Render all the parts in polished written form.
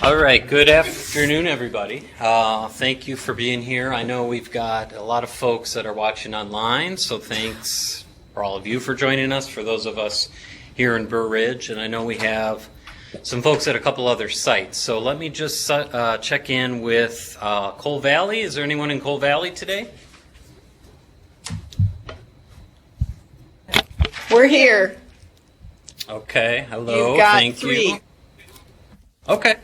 All right, good afternoon, everybody. Thank you for being here. I know we've got a lot of folks that are watching online, so thanks for all of you for joining us, for those of us here in Burr Ridge, and I know we have some folks at a couple other sites. So let me just check in with Coal Valley. Is there anyone in Coal Valley today? We're here. Okay, hello, You've got thank 3. you. Okay,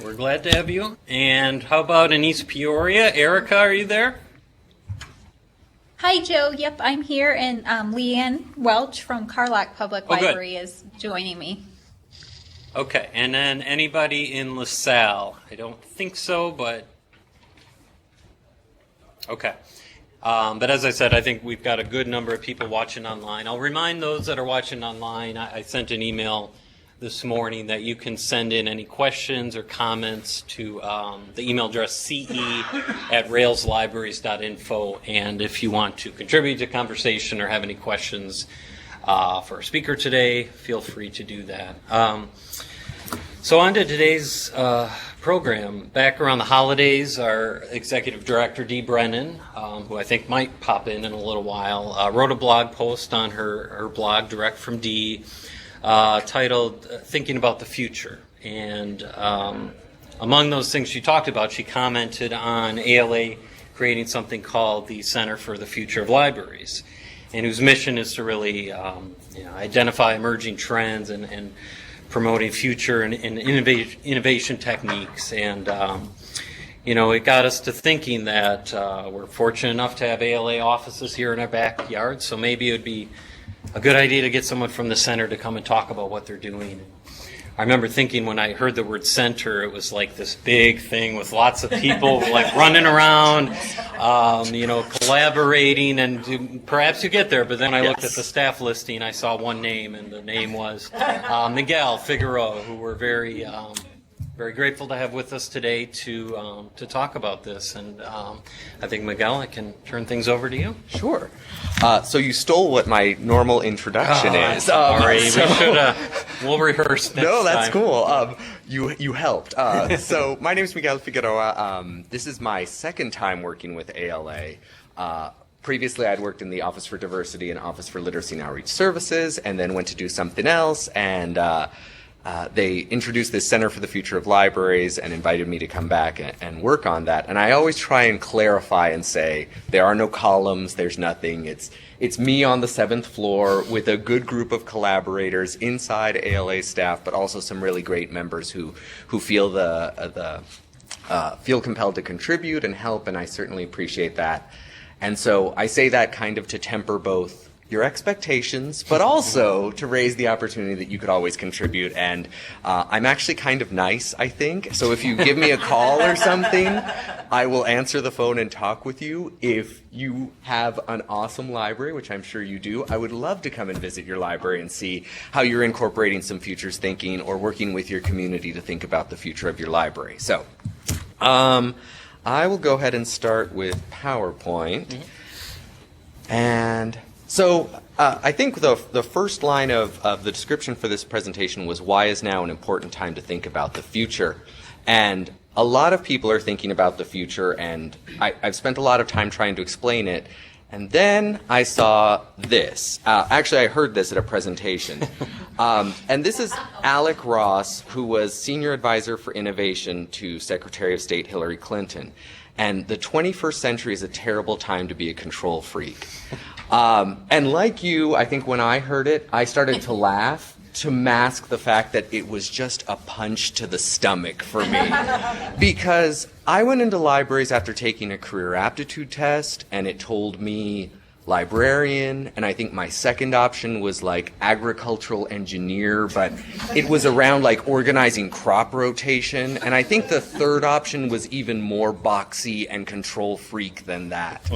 we're glad to have you. And how about in East Peoria? Erica, are you there? Hi, Joe. Yep, I'm here, and Leanne Welch from Carlock Public Library is joining me. Okay, and then anybody in LaSalle? I don't think so, but okay. But as I said, I think we've got a good number of people watching online. I'll remind those that are watching online, I sent an email this morning that you can send in any questions or comments to the email address ce@railslibraries.info. And if you want to contribute to conversation or have any questions for our speaker today, feel free to do that. So on to today's program. Back around the holidays, our executive director, Dee Brennan, who I think might pop in a little while, wrote a blog post on her blog, Direct from Dee, titled Thinking About the Future. And among those things she talked about, she commented on ALA creating something called the Center for the Future of Libraries, and whose mission is to really identify emerging trends and promoting future and innovation techniques. And it got us to thinking that we're fortunate enough to have ALA offices here in our backyard, so maybe it would be a good idea to get someone from the center to come and talk about what they're doing. I remember thinking when I heard the word center, it was like this big thing with lots of people like running around, collaborating, and perhaps you get there. But then I looked at the staff listing, I saw one name, and the name was Miguel Figueroa, who we're very grateful to have with us today to talk about this. And I think, Miguel, I can turn things over to you. Sure. So you stole what my normal introduction is. Sorry, we'll rehearse next time. No, that's cool. You helped. So my name is Miguel Figueroa. This is my second time working with ALA. Previously, I'd worked in the Office for Diversity and Office for Literacy and Outreach Services, and then went to do something else, and they introduced this Center for the Future of Libraries and invited me to come back and work on that. And I always try and clarify and say, there are no columns, there's nothing. It's me on the 7th floor with a good group of collaborators inside ALA staff, but also some really great members who feel feel compelled to contribute and help, and I certainly appreciate that. And so I say that kind of to temper both your expectations, but also to raise the opportunity that you could always contribute. And I'm actually kind of nice, I think. So if you give me a call or something, I will answer the phone and talk with you. If you have an awesome library, which I'm sure you do, I would love to come and visit your library and see how you're incorporating some futures thinking or working with your community to think about the future of your library. So I will go ahead and start with PowerPoint. And so I think the first line of the description for this presentation was, why is now an important time to think about the future? And a lot of people are thinking about the future, and I've spent a lot of time trying to explain it. And then I saw this. Actually, I heard this at a presentation. And this is Alec Ross, who was Senior Advisor for Innovation to Secretary of State Hillary Clinton. And the 21st century is a terrible time to be a control freak. And like you, I think when I heard it, I started to laugh to mask the fact that it was just a punch to the stomach for me. Because I went into libraries after taking a career aptitude test, and it told me librarian, and I think my second option was like agricultural engineer, but it was around like organizing crop rotation, and I think the third option was even more boxy and control freak than that.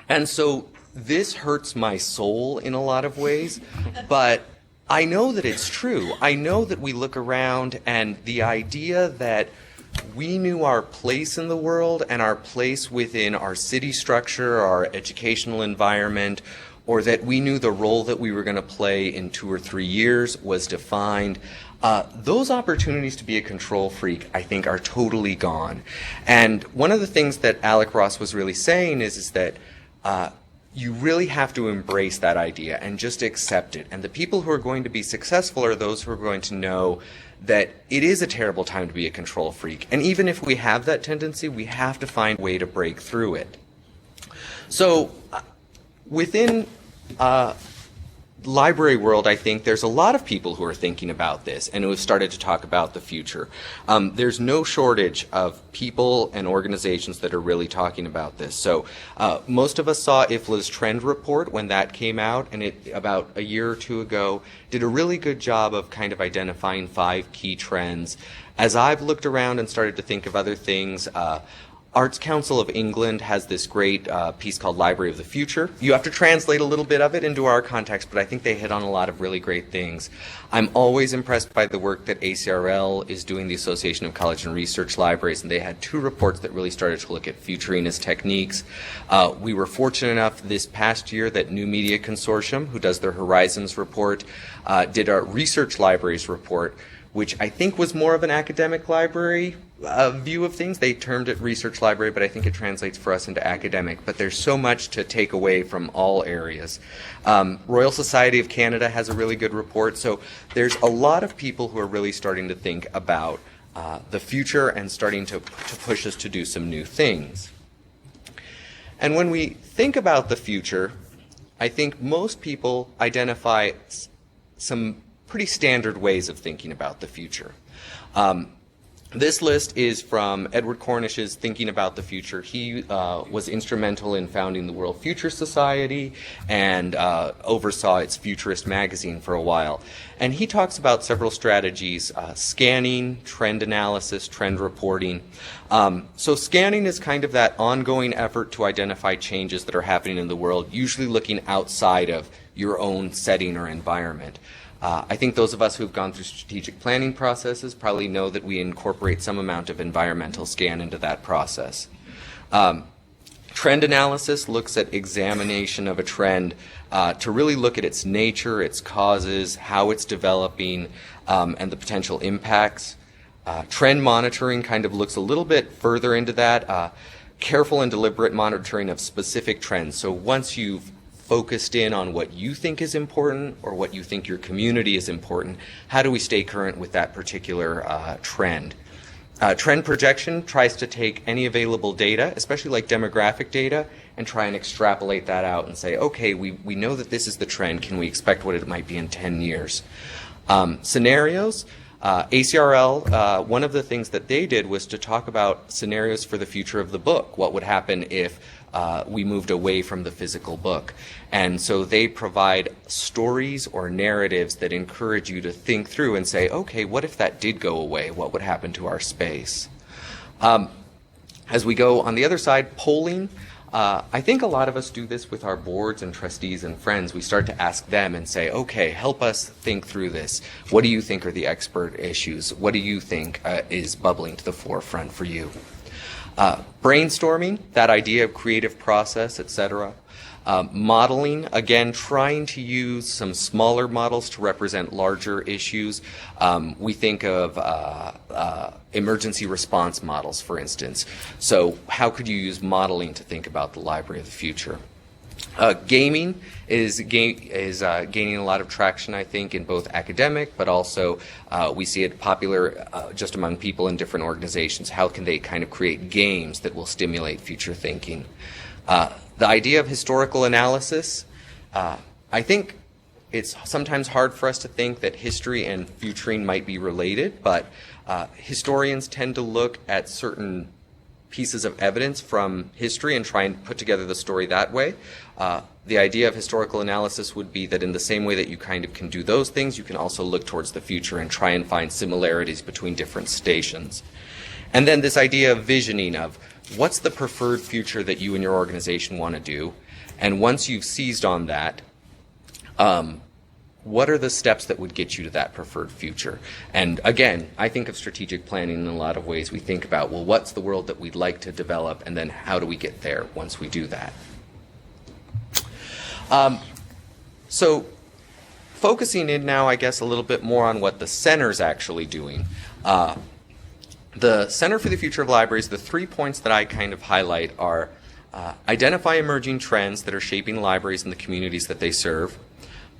And so this hurts my soul in a lot of ways, but I know that it's true. I know that we look around, and the idea that we knew our place in the world and our place within our city structure, our educational environment, or that we knew the role that we were going to play in 2 or 3 years was defined. those opportunities to be a control freak, I think, are totally gone. And one of the things that Alec Ross was really saying is that you really have to embrace that idea and just accept it. And the people who are going to be successful are those who are going to know that it is a terrible time to be a control freak. And even if we have that tendency, we have to find a way to break through it. So within library world, I think there's a lot of people who are thinking about this and who have started to talk about the future. There's no shortage of people and organizations that are really talking about this. So most of us saw IFLA's trend report when that came out, and it, about a year or two ago, did a really good job of kind of identifying 5 key trends. As I've looked around and started to think of other things, Arts Council of England has this great piece called Library of the Future. You have to translate a little bit of it into our context, but I think they hit on a lot of really great things. I'm always impressed by the work that ACRL is doing, the Association of College and Research Libraries, and they had 2 reports that really started to look at futuring as techniques. We were fortunate enough this past year that New Media Consortium, who does their Horizons report, did a research libraries report, which I think was more of an academic library view of things. They termed it research library, but I think it translates for us into academic. But there's so much to take away from all areas. Royal Society of Canada has a really good report. So there's a lot of people who are really starting to think about the future and starting to push us to do some new things. And when we think about the future, I think most people identify some pretty standard ways of thinking about the future. This list is from Edward Cornish's Thinking About the Future. He was instrumental in founding the World Future Society and oversaw its Futurist magazine for a while. And he talks about several strategies: scanning, trend analysis, trend reporting. So scanning is kind of that ongoing effort to identify changes that are happening in the world, usually looking outside of your own setting or environment. I think those of us who have gone through strategic planning processes probably know that we incorporate some amount of environmental scan into that process. Trend analysis looks at examination of a trend to really look at its nature, its causes, how it's developing, and the potential impacts. Trend monitoring kind of looks a little bit further into that. Careful and deliberate monitoring of specific trends. So once you've focused in on what you think is important or what you think your community is important, how do we stay current with that particular trend? Trend projection tries to take any available data, especially like demographic data, and try and extrapolate that out and say, okay, we know that this is the trend. Can we expect what it might be in 10 years? Scenarios. ACRL, one of the things that they did was to talk about scenarios for the future of the book. What would happen if we moved away from the physical book? And so they provide stories or narratives that encourage you to think through and say, okay, what if that did go away? What would happen to our space? As we go on the other side, polling. I think a lot of us do this with our boards and trustees and friends. We start to ask them and say, okay, help us think through this. What do you think are the expert issues? What do you think is bubbling to the forefront for you? Brainstorming, that idea of creative process, etc. Modeling, again, trying to use some smaller models to represent larger issues. We think of emergency response models, for instance. So how could you use modeling to think about the library of the future? Gaming is gaining a lot of traction, I think, in both academic, but also we see it popular just among people in different organizations. How can they kind of create games that will stimulate future thinking? The idea of historical analysis, I think it's sometimes hard for us to think that history and futuring might be related, but historians tend to look at certain pieces of evidence from history and try and put together the story that way. The idea of historical analysis would be that in the same way that you kind of can do those things, you can also look towards the future and try and find similarities between different stations. And then this idea of visioning of what's the preferred future that you and your organization want to do, and once you've seized on that, what are the steps that would get you to that preferred future? And again, I think of strategic planning in a lot of ways. We think about, well, what's the world that we'd like to develop, and then how do we get there once we do that? So focusing in now, I guess, a little bit more on what the center's actually doing. The Center for the Future of Libraries, the 3 points that I kind of highlight are identify emerging trends that are shaping libraries and the communities that they serve,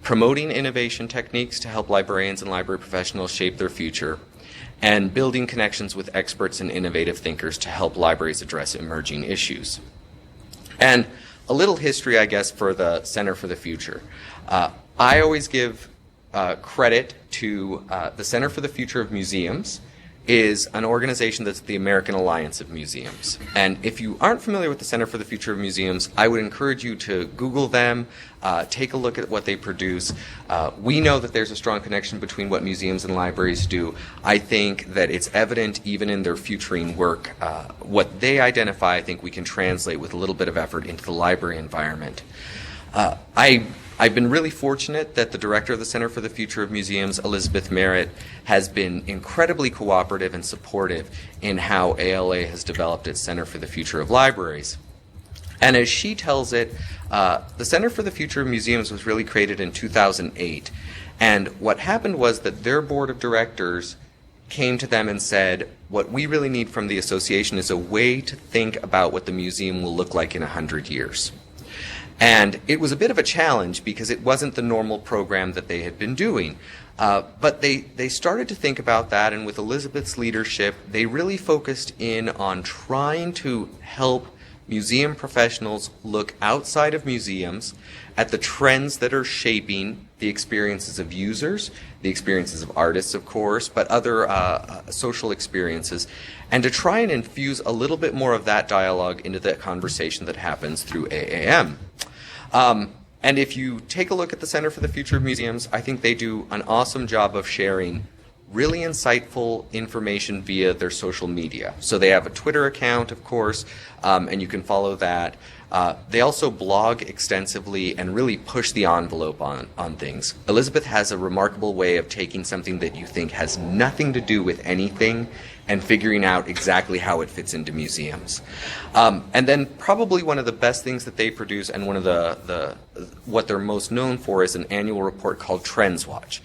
promoting innovation techniques to help librarians and library professionals shape their future, and building connections with experts and innovative thinkers to help libraries address emerging issues. And a little history, I guess, for the Center for the Future. I always give credit to the Center for the Future of Museums is an organization that's the American Alliance of Museums. And if you aren't familiar with the Center for the Future of Museums, I would encourage you to Google them, take a look at what they produce. We know that there's a strong connection between what museums and libraries do. I think that it's evident even in their futuring work. What they identify, I think we can translate with a little bit of effort into the library environment. I've been really fortunate that the director of the Center for the Future of Museums, Elizabeth Merritt, has been incredibly cooperative and supportive in how ALA has developed its Center for the Future of Libraries. And as she tells it, the Center for the Future of Museums was really created in 2008. And what happened was that their board of directors came to them and said, what we really need from the association is a way to think about what the museum will look like in 100 years. And it was a bit of a challenge because it wasn't the normal program that they had been doing. But they started to think about that, and with Elizabeth's leadership, they really focused in on trying to help museum professionals look outside of museums at the trends that are shaping the experiences of users, the experiences of artists, of course, but other social experiences, and to try and infuse a little bit more of that dialogue into the conversation that happens through AAM. And if you take a look at the Center for the Future of Museums, I think they do an awesome job of sharing really insightful information via their social media. So they have a Twitter account, of course, and you can follow that. They also blog extensively and really push the envelope on things. Elizabeth has a remarkable way of taking something that you think has nothing to do with anything and figuring out exactly how it fits into museums. And then probably one of the best things that they produce, and one of what they're most known for, is an annual report called Trends Watch.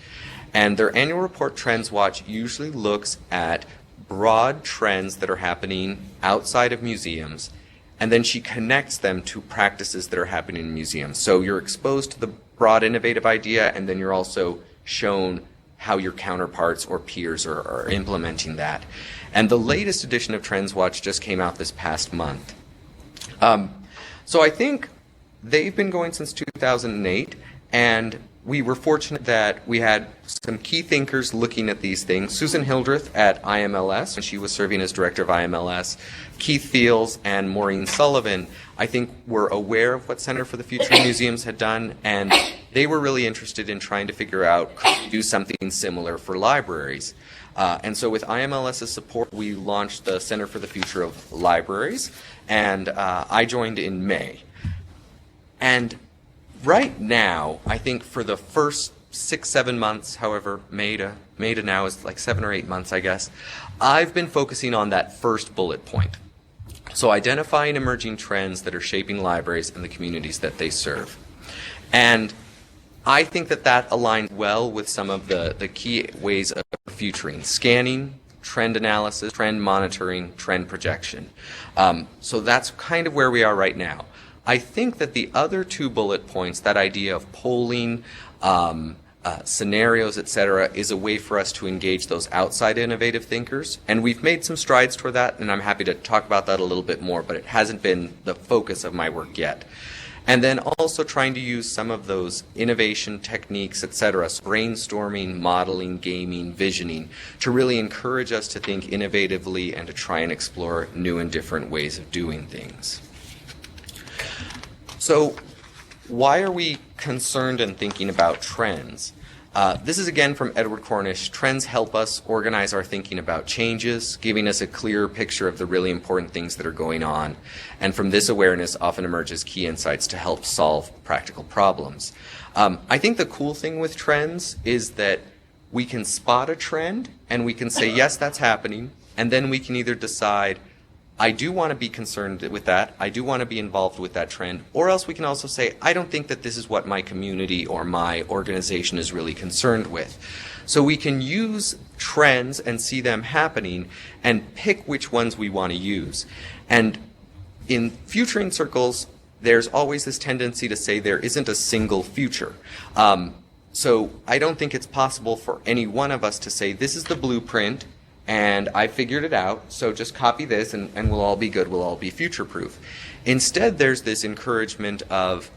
And their annual report, Trends Watch, usually looks at broad trends that are happening outside of museums, and then she connects them to practices that are happening in museums. So you're exposed to the broad innovative idea, and then you're also shown how your counterparts or peers are implementing that. And the latest edition of Trends Watch just came out this past month. So I think they've been going since 2008, and we were fortunate that we had some key thinkers looking at these things. Susan Hildreth at IMLS, when she was serving as director of IMLS, Keith Fields and Maureen Sullivan, I think, were aware of what Center for the Future of Museums had done, and they were really interested in trying to figure out, could we do something similar for libraries? And so with IMLS's support, we launched the Center for the Future of Libraries, and I joined in May. And right now, I think for the first 6-7 months, however, May to now is like 7 or 8 months, I guess, I've been focusing on that first bullet point. So identifying emerging trends that are shaping libraries and the communities that they serve. And I think that aligns well with some of the key ways of futuring: scanning, trend analysis, trend monitoring, trend projection. So that's kind of where we are right now. I think that the other 2 bullet points, that idea of polling, scenarios, etc., is a way for us to engage those outside innovative thinkers. And we've made some strides toward that, and I'm happy to talk about that a little bit more, but it hasn't been the focus of my work yet. And then also trying to use some of those innovation techniques, etc., so brainstorming, modeling, gaming, visioning, to really encourage us to think innovatively and to try and explore new and different ways of doing things. So why are we concerned and thinking about trends? This is again from Edward Cornish. Trends help us organize our thinking about changes, giving us a clearer picture of the really important things that are going on. And from this awareness often emerges key insights to help solve practical problems. I think the cool thing with trends is that we can spot a trend and we can say, yes, that's happening. And then we can either decide, I do want to be concerned with that. I do want to be involved with that trend. Or else we can also say, I don't think that this is what my community or my organization is really concerned with. So we can use trends and see them happening and pick which ones we want to use. And in futuring circles, there's always this tendency to say there isn't a single future. So I don't think it's possible for any one of us to say, this is the blueprint, and I figured it out, so just copy this and we'll all be good, we'll all be future-proof. Instead, there's this encouragement of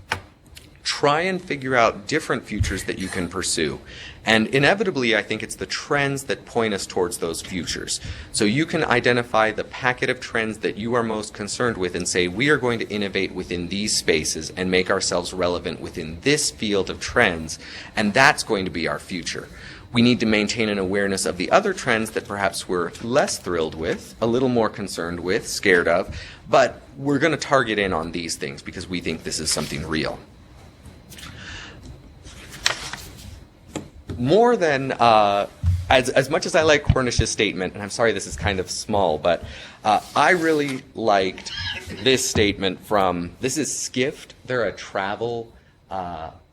try and figure out different futures that you can pursue. And inevitably, I think it's the trends that point us towards those futures. So you can identify the packet of trends that you are most concerned with and say, we are going to innovate within these spaces and make ourselves relevant within this field of trends, and that's going to be our future. We need to maintain an awareness of the other trends that perhaps we're less thrilled with, a little more concerned with, scared of, but we're going to target in on these things because we think this is something real. More than, as much as I like Cornish's statement, and I'm sorry this is kind of small, but I really liked this statement from, this is Skift. They're a travel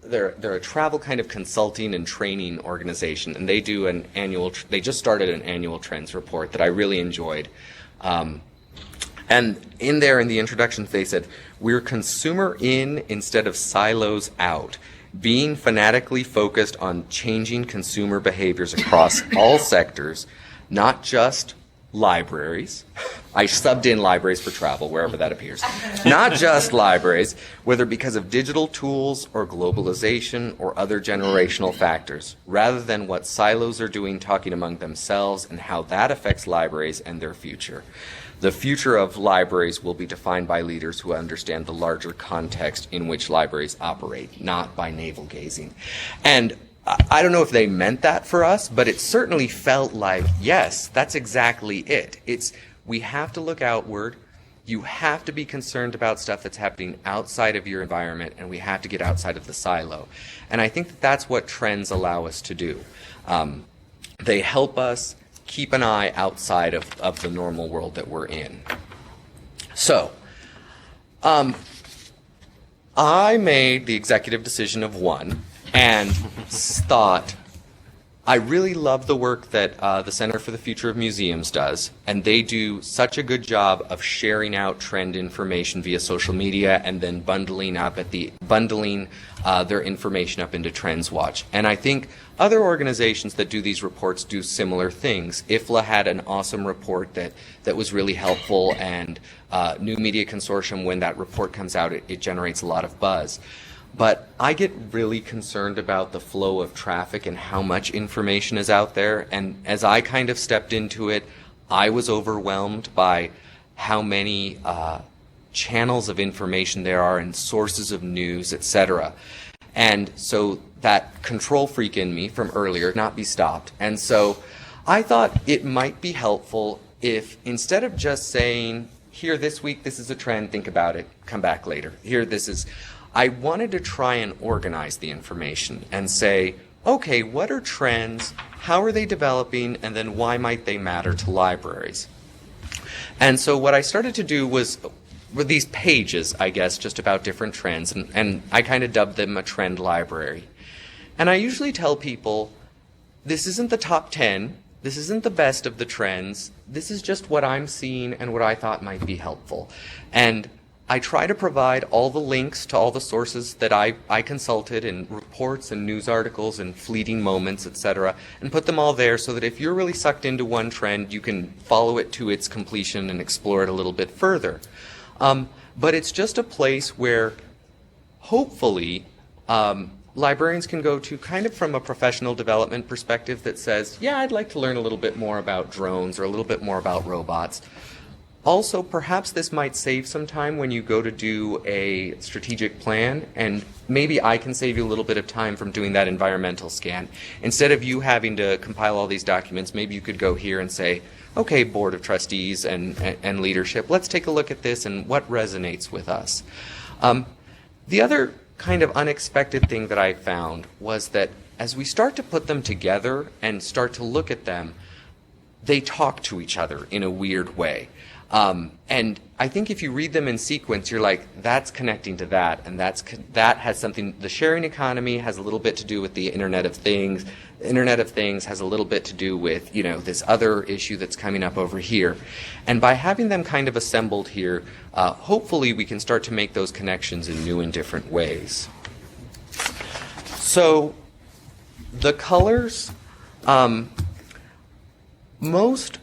they're a travel kind of consulting and training organization, and they do an annual. They just started an annual trends report that I really enjoyed. And in there, in the introductions, they said, "We're consumer in instead of silos out, being fanatically focused on changing consumer behaviors across all sectors, not just libraries." I subbed in libraries for travel, wherever that appears. Not just libraries, whether because of digital tools or globalization or other generational factors, rather than what silos are doing talking among themselves and how that affects libraries and their future. The future of libraries will be defined by leaders who understand the larger context in which libraries operate, not by navel-gazing. And I don't know if they meant that for us, but it certainly felt like, yes, that's exactly it. We have to look outward. You have to be concerned about stuff that's happening outside of your environment, and we have to get outside of the silo. And I think that that's what trends allow us to do. They help us keep an eye outside of the normal world that we're in. So, I made the executive decision of one and thought, I really love the work that the Center for the Future of Museums does, and they do such a good job of sharing out trend information via social media and then bundling their information up into Trends Watch. And I think other organizations that do these reports do similar things. IFLA had an awesome report that was really helpful, and New Media Consortium, when that report comes out, it generates a lot of buzz. But I get really concerned about the flow of traffic and how much information is out there. And as I kind of stepped into it, I was overwhelmed by how many channels of information there are and sources of news, etc. And so that control freak in me from earlier not be stopped. And so I thought it might be helpful if, instead of just saying, here this week, this is a trend, think about it, come back later. Here, this is... I wanted to try and organize the information and say, okay, what are trends, how are they developing, and then why might they matter to libraries? And so what I started to do was these pages, I guess, just about different trends, and I kind of dubbed them a trend library. And I usually tell people, this isn't the top 10, this isn't the best of the trends, this is just what I'm seeing and what I thought might be helpful. And I try to provide all the links to all the sources that I consulted, in reports and news articles and fleeting moments, etc., and put them all there so that if you're really sucked into one trend, you can follow it to its completion and explore it a little bit further. But it's just a place where hopefully librarians can go to kind of from a professional development perspective that says, yeah, I'd like to learn a little bit more about drones or a little bit more about robots. Also, perhaps this might save some time when you go to do a strategic plan, and maybe I can save you a little bit of time from doing that environmental scan. Instead of you having to compile all these documents, maybe you could go here and say, okay, Board of Trustees and leadership, let's take a look at this and what resonates with us. The other kind of unexpected thing that I found was that as we start to put them together and start to look at them, they talk to each other in a weird way. And I think if you read them in sequence, you're like, that's connecting to that, and that has something. The sharing economy has a little bit to do with the Internet of Things. The Internet of Things has a little bit to do with, this other issue that's coming up over here. And by having them kind of assembled here, hopefully we can start to make those connections in new and different ways. So the colors, most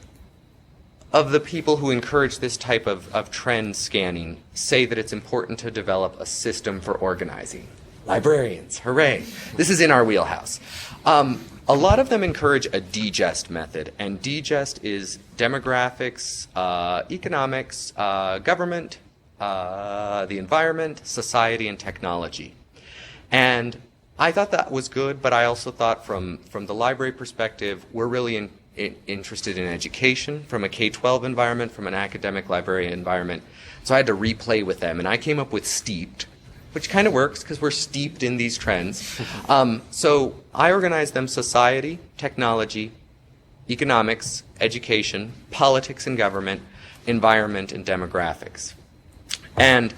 of the people who encourage this type of trend scanning say that it's important to develop a system for organizing. Librarians, hooray. This is in our wheelhouse. A lot of them encourage a digest method, and digest is demographics, economics, government, the environment, society, and technology. And I thought that was good, but I also thought from the library perspective, we're really interested in education from a K-12 environment, from an academic library environment. So I had to replay with them, and I came up with steeped, which kind of works because we're steeped in these trends. So I organized them: society, technology, economics, education, politics and government, environment, and demographics. And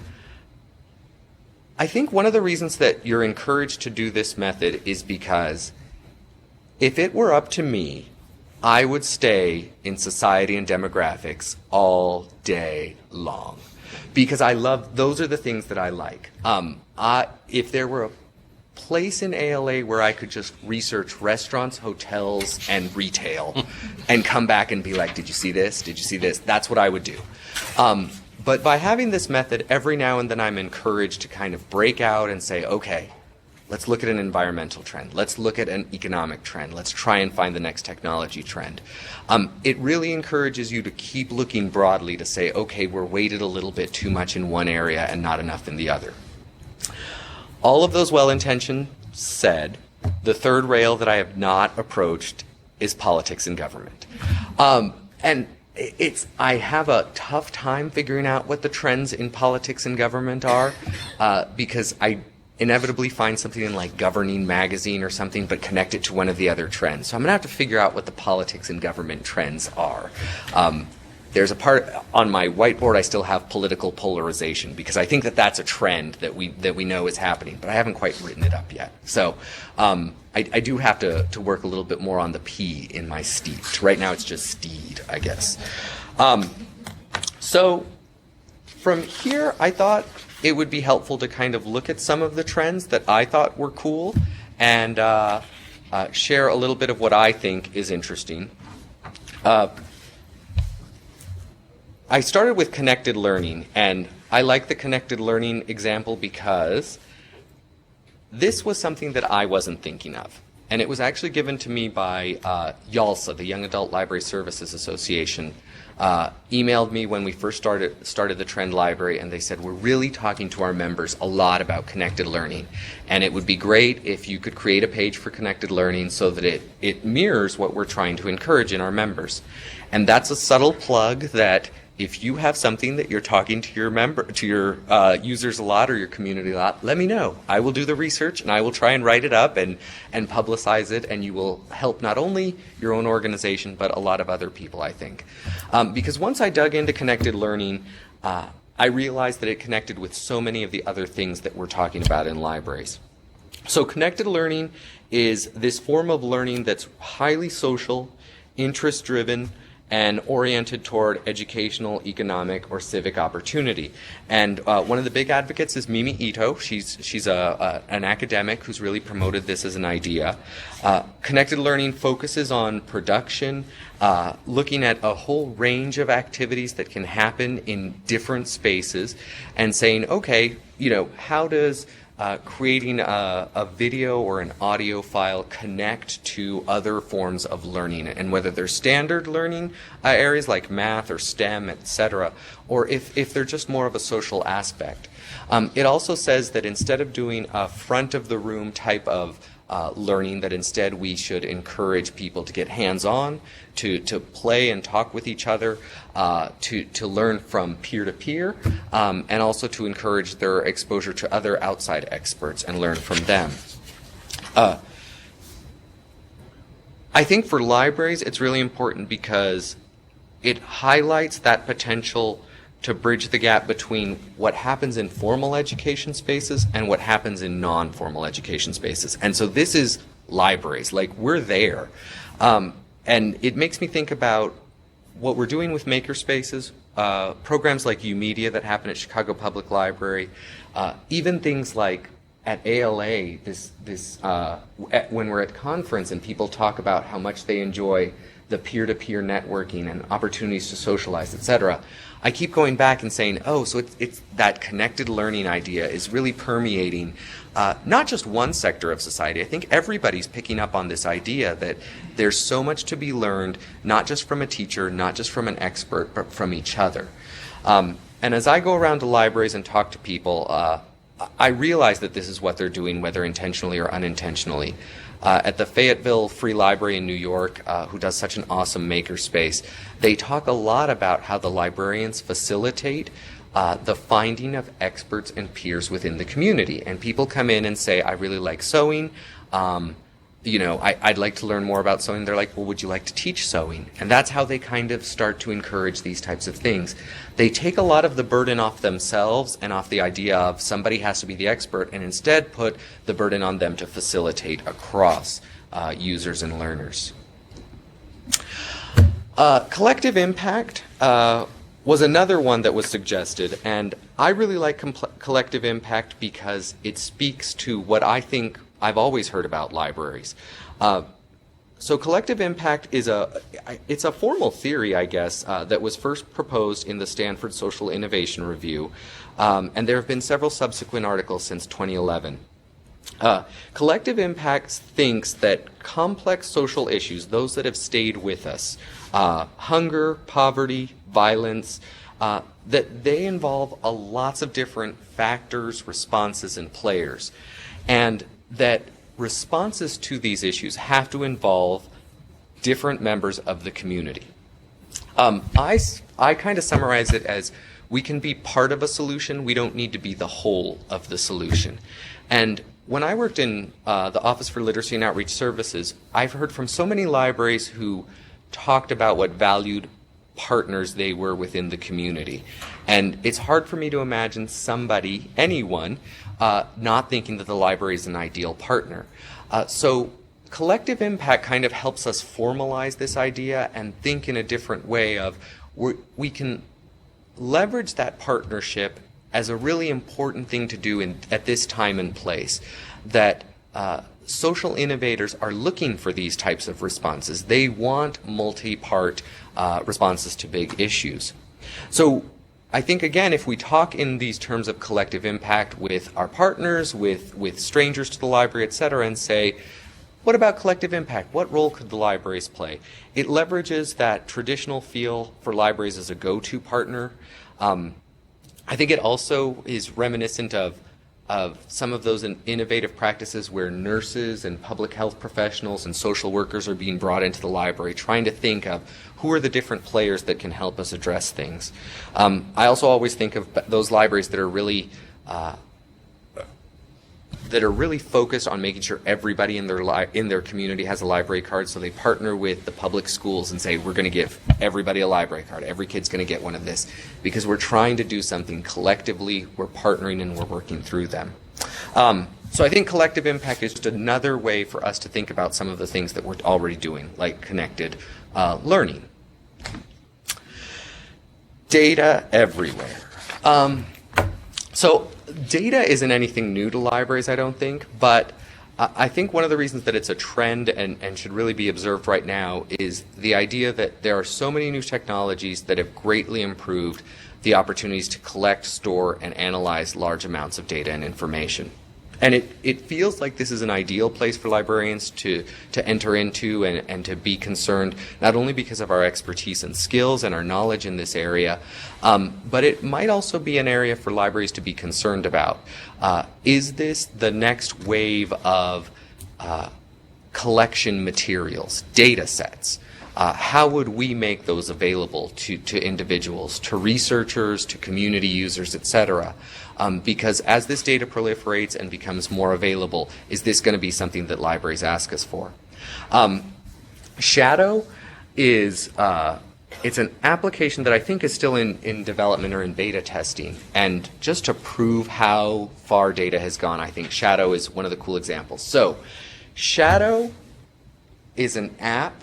I think one of the reasons that you're encouraged to do this method is because if it were up to me, I would stay in society and demographics all day long because those are the things that I like. If there were a place in ALA where I could just research restaurants, hotels, and retail and come back and be like, did you see this? Did you see this? That's what I would do. But by having this method, every now and then I'm encouraged to kind of break out and say, okay, let's look at an environmental trend. Let's look at an economic trend. Let's try and find the next technology trend. It really encourages you to keep looking broadly to say, okay, we're weighted a little bit too much in one area and not enough in the other. All of those well-intentioned said, the third rail that I have not approached is politics and government. And I have a tough time figuring out what the trends in politics and government are because I inevitably find something in like Governing Magazine or something, but connect it to one of the other trends. So I'm going to have to figure out what the politics and government trends are. There's a part on my whiteboard I still have political polarization because I think that that's a trend that we know is happening, but I haven't quite written it up yet. So I do have to work a little bit more on the P in my steeped. Right now it's just steed, I guess. So from here, I thought it would be helpful to kind of look at some of the trends that I thought were cool and share a little bit of what I think is interesting. I started with connected learning, and I like the connected learning example because this was something that I wasn't thinking of. And it was actually given to me by YALSA, the Young Adult Library Services Association, emailed me when we first started the Trend Library, and they said, we're really talking to our members a lot about connected learning, and it would be great if you could create a page for connected learning so that it mirrors what we're trying to encourage in our members. And that's a subtle plug that if you have something that you're talking to your users a lot or your community a lot, let me know. I will do the research and I will try and write it up and publicize it, and you will help not only your own organization but a lot of other people, I think. Because once I dug into connected learning, I realized that it connected with so many of the other things that we're talking about in libraries. So connected learning is this form of learning that's highly social, interest-driven, and oriented toward educational, economic, or civic opportunity. And one of the big advocates is Mimi Ito. She's an academic who's really promoted this as an idea. Connected learning focuses on production, looking at a whole range of activities that can happen in different spaces, and saying, okay, how does creating a video or an audio file connect to other forms of learning, and whether they're standard learning areas like math or STEM, etc., or if they're just more of a social aspect. It also says that instead of doing a front of the room type of learning, that instead we should encourage people to get hands-on, to play and talk with each other, to learn from peer-to-peer, and also to encourage their exposure to other outside experts and learn from them. I think for libraries it's really important because it highlights that potential to bridge the gap between what happens in formal education spaces and what happens in non-formal education spaces. And so this is libraries, like we're there. And it makes me think about what we're doing with makerspaces, programs like UMedia that happen at Chicago Public Library, even things like at ALA, when we're at conference and people talk about how much they enjoy the peer-to-peer networking and opportunities to socialize, etc. I keep going back and saying, oh, so it's that connected learning idea is really permeating not just one sector of society. I think everybody's picking up on this idea that there's so much to be learned, not just from a teacher, not just from an expert, but from each other. And as I go around to libraries and talk to people, I realize that this is what they're doing, whether intentionally or unintentionally. At the Fayetteville Free Library in New York, who does such an awesome makerspace, they talk a lot about how the librarians facilitate the finding of experts and peers within the community. And people come in and say, I really like sewing. I'd like to learn more about sewing. They're like, well, would you like to teach sewing? And that's how they kind of start to encourage these types of things. They take a lot of the burden off themselves and off the idea of somebody has to be the expert, and instead put the burden on them to facilitate across users and learners. Collective impact was another one that was suggested, and I really like collective impact because it speaks to what I think I've always heard about libraries. So collective impact is it's a formal theory, I guess, that was first proposed in the Stanford Social Innovation Review, and there have been several subsequent articles since 2011. Collective impact thinks that complex social issues, those that have stayed with us, hunger, poverty, violence, that they involve lots of different factors, responses, and players. And that responses to these issues have to involve different members of the community. I kind of summarize it as we can be part of a solution, we don't need to be the whole of the solution. And when I worked in the Office for Literacy and Outreach Services, I've heard from so many libraries who talked about what valued partners they were within the community. And it's hard for me to imagine somebody, anyone, not thinking that the library is an ideal partner. So collective impact kind of helps us formalize this idea and think in a different way of we can leverage that partnership as a really important thing to do at this time and place. That social innovators are looking for these types of responses. They want multi-part responses to big issues. So I think, again, if we talk in these terms of collective impact with our partners, with strangers to the library, etc., and say, what about collective impact? What role could the libraries play? It leverages that traditional feel for libraries as a go-to partner. I think it also is reminiscent of some of those innovative practices where nurses and public health professionals and social workers are being brought into the library, trying to think of who are the different players that can help us address things. I also always think of those libraries that are really focused on making sure everybody in their community has a library card, so they partner with the public schools and say, we're going to give everybody a library card. Every kid's going to get one of this, because we're trying to do something collectively, we're partnering and we're working through them. So I think collective impact is just another way for us to think about some of the things that we're already doing, like connected learning. Data everywhere. So data isn't anything new to libraries, I don't think, but I think one of the reasons that it's a trend and should really be observed right now is the idea that there are so many new technologies that have greatly improved the opportunities to collect, store, and analyze large amounts of data and information. And it feels like this is an ideal place for librarians to enter into and to be concerned, not only because of our expertise and skills and our knowledge in this area, but it might also be an area for libraries to be concerned about. Is this the next wave of collection materials, data sets? How would we make those available to individuals, to researchers, to community users, etc.? Because as this data proliferates and becomes more available, is this going to be something that libraries ask us for? Shadow is It's an application that I think is still in development or in beta testing. And just to prove how far data has gone, I think Shadow is one of the cool examples. So Shadow is an app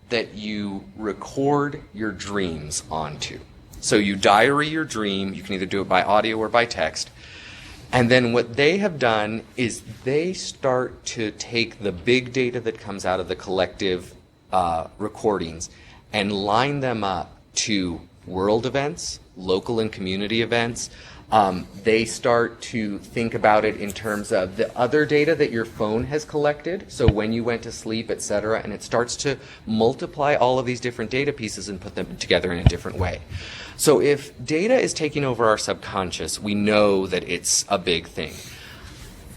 that you record your dreams onto. So you diary your dream. You can either do it by audio or by text. And then what they have done is they start to take the big data that comes out of the collective recordings and line them up to world events, local and community events. They start to think about it in terms of the other data that your phone has collected, so when you went to sleep, etc., and it starts to multiply all of these different data pieces and put them together in a different way. So if data is taking over our subconscious, we know that it's a big thing.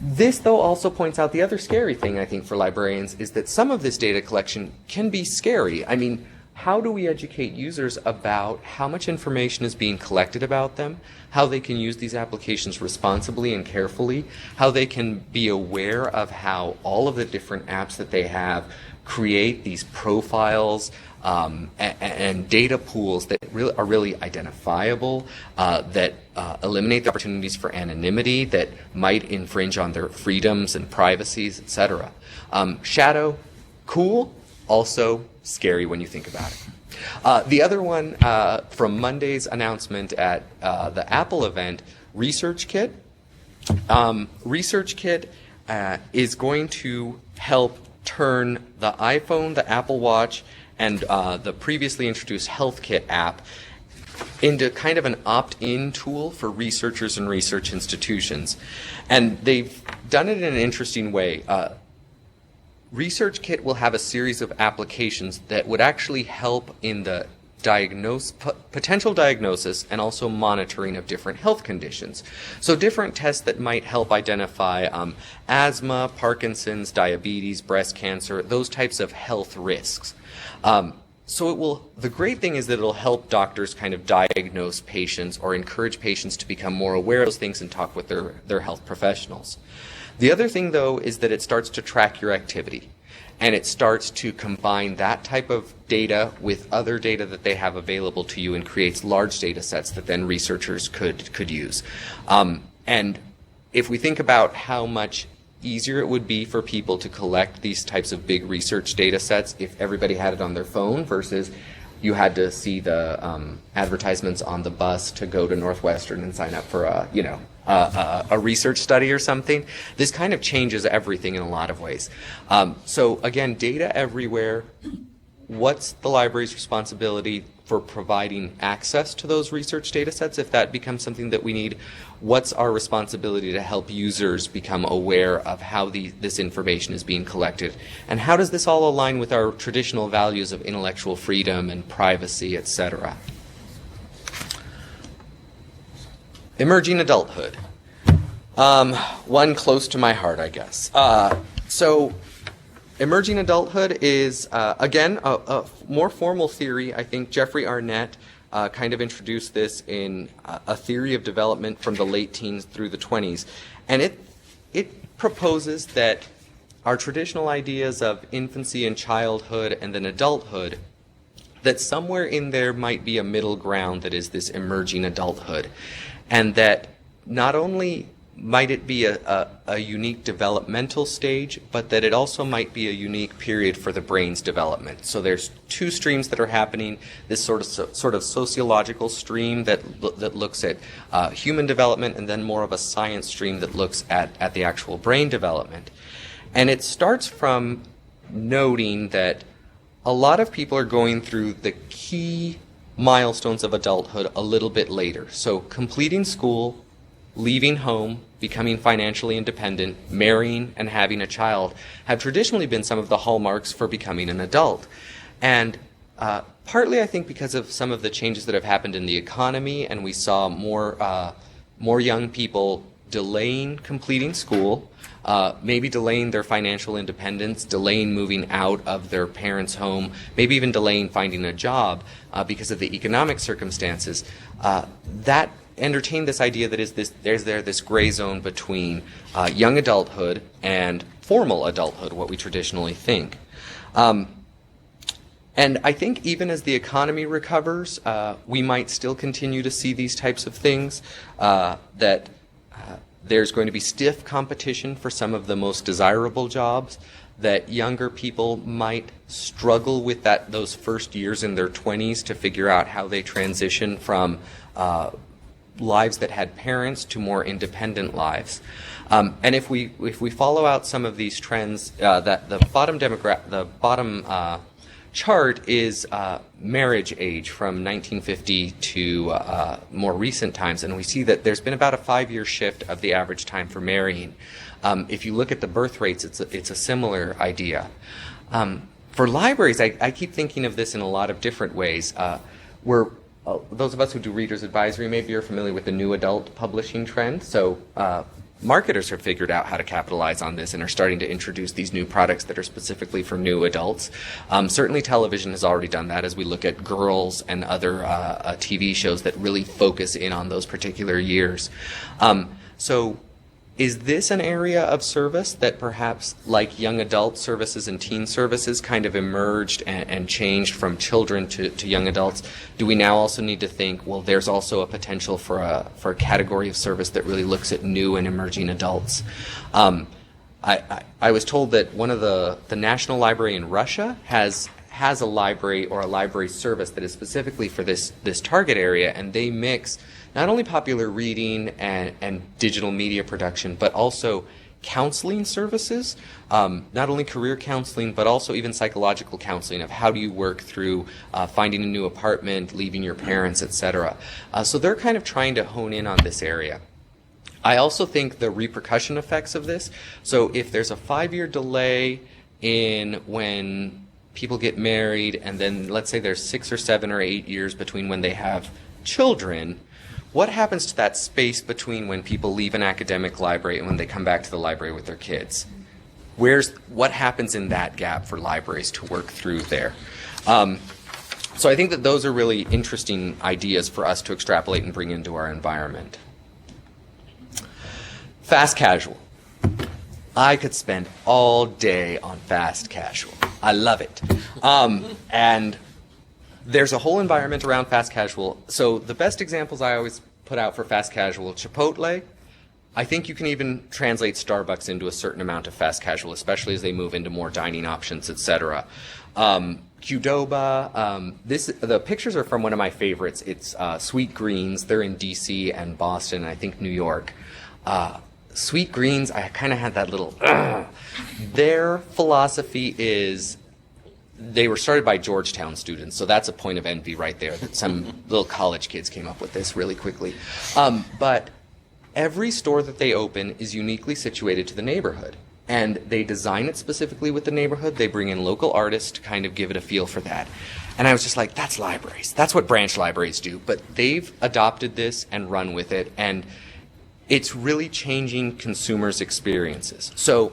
This, though, also points out the other scary thing, I think, for librarians, is that some of this data collection can be scary. I mean, how do we educate users about how much information is being collected about them, how they can use these applications responsibly and carefully, how they can be aware of how all of the different apps that they have create these profiles and data pools that are really identifiable, that eliminate the opportunities for anonymity, that might infringe on their freedoms and privacies, etc. Shadow, cool, also scary when you think about it. The other one from Monday's announcement at the Apple event, ResearchKit. ResearchKit is going to help turn the iPhone, the Apple Watch, and the previously introduced HealthKit app into kind of an opt-in tool for researchers and research institutions. And they've done it in an interesting way. ResearchKit will have a series of applications that would actually help in the potential diagnosis and also monitoring of different health conditions. So different tests that might help identify asthma, Parkinson's, diabetes, breast cancer, those types of health risks. The great thing is that it'll help doctors kind of diagnose patients or encourage patients to become more aware of those things and talk with their health professionals. The other thing, though, is that it starts to track your activity, and it starts to combine that type of data with other data that they have available to you and creates large data sets that then researchers could use. And if we think about how much easier it would be for people to collect these types of big research data sets if everybody had it on their phone versus you had to see the advertisements on the bus to go to Northwestern and sign up for a research study or something. This kind of changes everything in a lot of ways. So again, data everywhere. What's the library's responsibility for providing access to those research data sets if that becomes something that we need? What's our responsibility to help users become aware of how this information is being collected? And how does this all align with our traditional values of intellectual freedom and privacy, etc.? Emerging adulthood. One close to my heart, I guess. So emerging adulthood is, again, a more formal theory. I think Jeffrey Arnett kind of introduced this in a theory of development from the late teens through the 20s. And it proposes that our traditional ideas of infancy and childhood and then adulthood, that somewhere in there might be a middle ground that is this emerging adulthood. And that not only might it be a unique developmental stage, but that it also might be a unique period for the brain's development. So there's two streams that are happening, this sort of sociological stream that looks at human development, and then more of a science stream that looks at the actual brain development. And it starts from noting that a lot of people are going through the key milestones of adulthood a little bit later. So completing school, leaving home, becoming financially independent, marrying, and having a child have traditionally been some of the hallmarks for becoming an adult. And partly, I think, because of some of the changes that have happened in the economy, and we saw more young people delaying completing school, maybe delaying their financial independence, delaying moving out of their parents' home, maybe even delaying finding a job because of the economic circumstances. That entertained this idea that there's this gray zone between young adulthood and formal adulthood, what we traditionally think. And I think even as the economy recovers, we might still continue to see these types of things, that there's going to be stiff competition for some of the most desirable jobs, that younger people might struggle with those first years in their 20s to figure out how they transition from lives that had parents to more independent lives. And if we follow out some of these trends, that the bottom chart is marriage age from 1950 to more recent times, and we see that there's been about a 5-year shift of the average time for marrying. If you look at the birth rates, it's a similar idea. For libraries, I keep thinking of this in a lot of different ways. Those of us who do Reader's Advisory maybe are familiar with the new adult publishing trend. So marketers have figured out how to capitalize on this and are starting to introduce these new products that are specifically for new adults. Certainly television has already done that as we look at Girls and other TV shows that really focus in on those particular years. So is this an area of service that perhaps, like young adult services and teen services, kind of emerged and changed from children to young adults? Do we now also need to think, well, there's also a potential for a category of service that really looks at new and emerging adults? I was told that one of the National Library in Russia has a library or a library service that is specifically for this target area, and they mix not only popular reading and digital media production, but also counseling services, not only career counseling, but also even psychological counseling of how do you work through finding a new apartment, leaving your parents, etc. So they're kind of trying to hone in on this area. I also think the repercussion effects of this, so if there's a 5-year delay in when people get married, and then let's say there's 6 or 7 or 8 years between when they have children, what happens to that space between when people leave an academic library and when they come back to the library with their kids? What happens in that gap for libraries to work through there? So I think that those are really interesting ideas for us to extrapolate and bring into our environment. Fast casual. I could spend all day on fast casual. I love it. And there's a whole environment around fast casual. So the best examples I always put out for fast casual, Chipotle. I think you can even translate Starbucks into a certain amount of fast casual, especially as they move into more dining options, etc. Qdoba. The pictures are from one of my favorites. It's Sweet Greens. They're in D.C. and Boston, and I think New York. Sweet Greens, I kind of had that little... Their philosophy is... They were started by Georgetown students, so that's a point of envy right there, that some little college kids came up with this really quickly. But every store that they open is uniquely situated to the neighborhood, and they design it specifically with the neighborhood. They bring in local artists to kind of give it a feel for that. And I was just like, that's libraries. That's what branch libraries do. But they've adopted this and run with it, and it's really changing consumers' experiences. So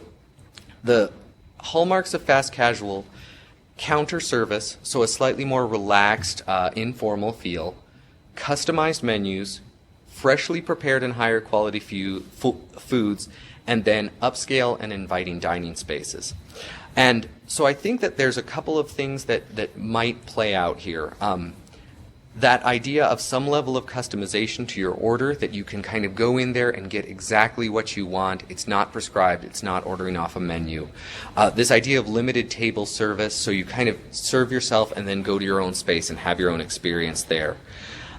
the hallmarks of fast casual: counter service, so a slightly more relaxed, informal feel, customized menus, freshly prepared and higher quality foods, and then upscale and inviting dining spaces. And so I think that there's a couple of things that might play out here. That idea of some level of customization to your order, that you can kind of go in there and get exactly what you want. It's not prescribed. It's not ordering off a menu. This idea of limited table service, so you kind of serve yourself and then go to your own space and have your own experience there.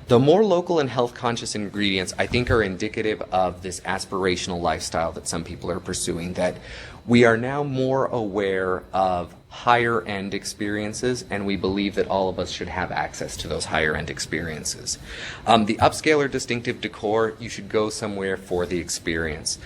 The more local and health-conscious ingredients, I think, are indicative of this aspirational lifestyle that some people are pursuing, that we are now more aware of higher-end experiences, and we believe that all of us should have access to those higher-end experiences. The upscale or distinctive decor, you should go somewhere for the experience.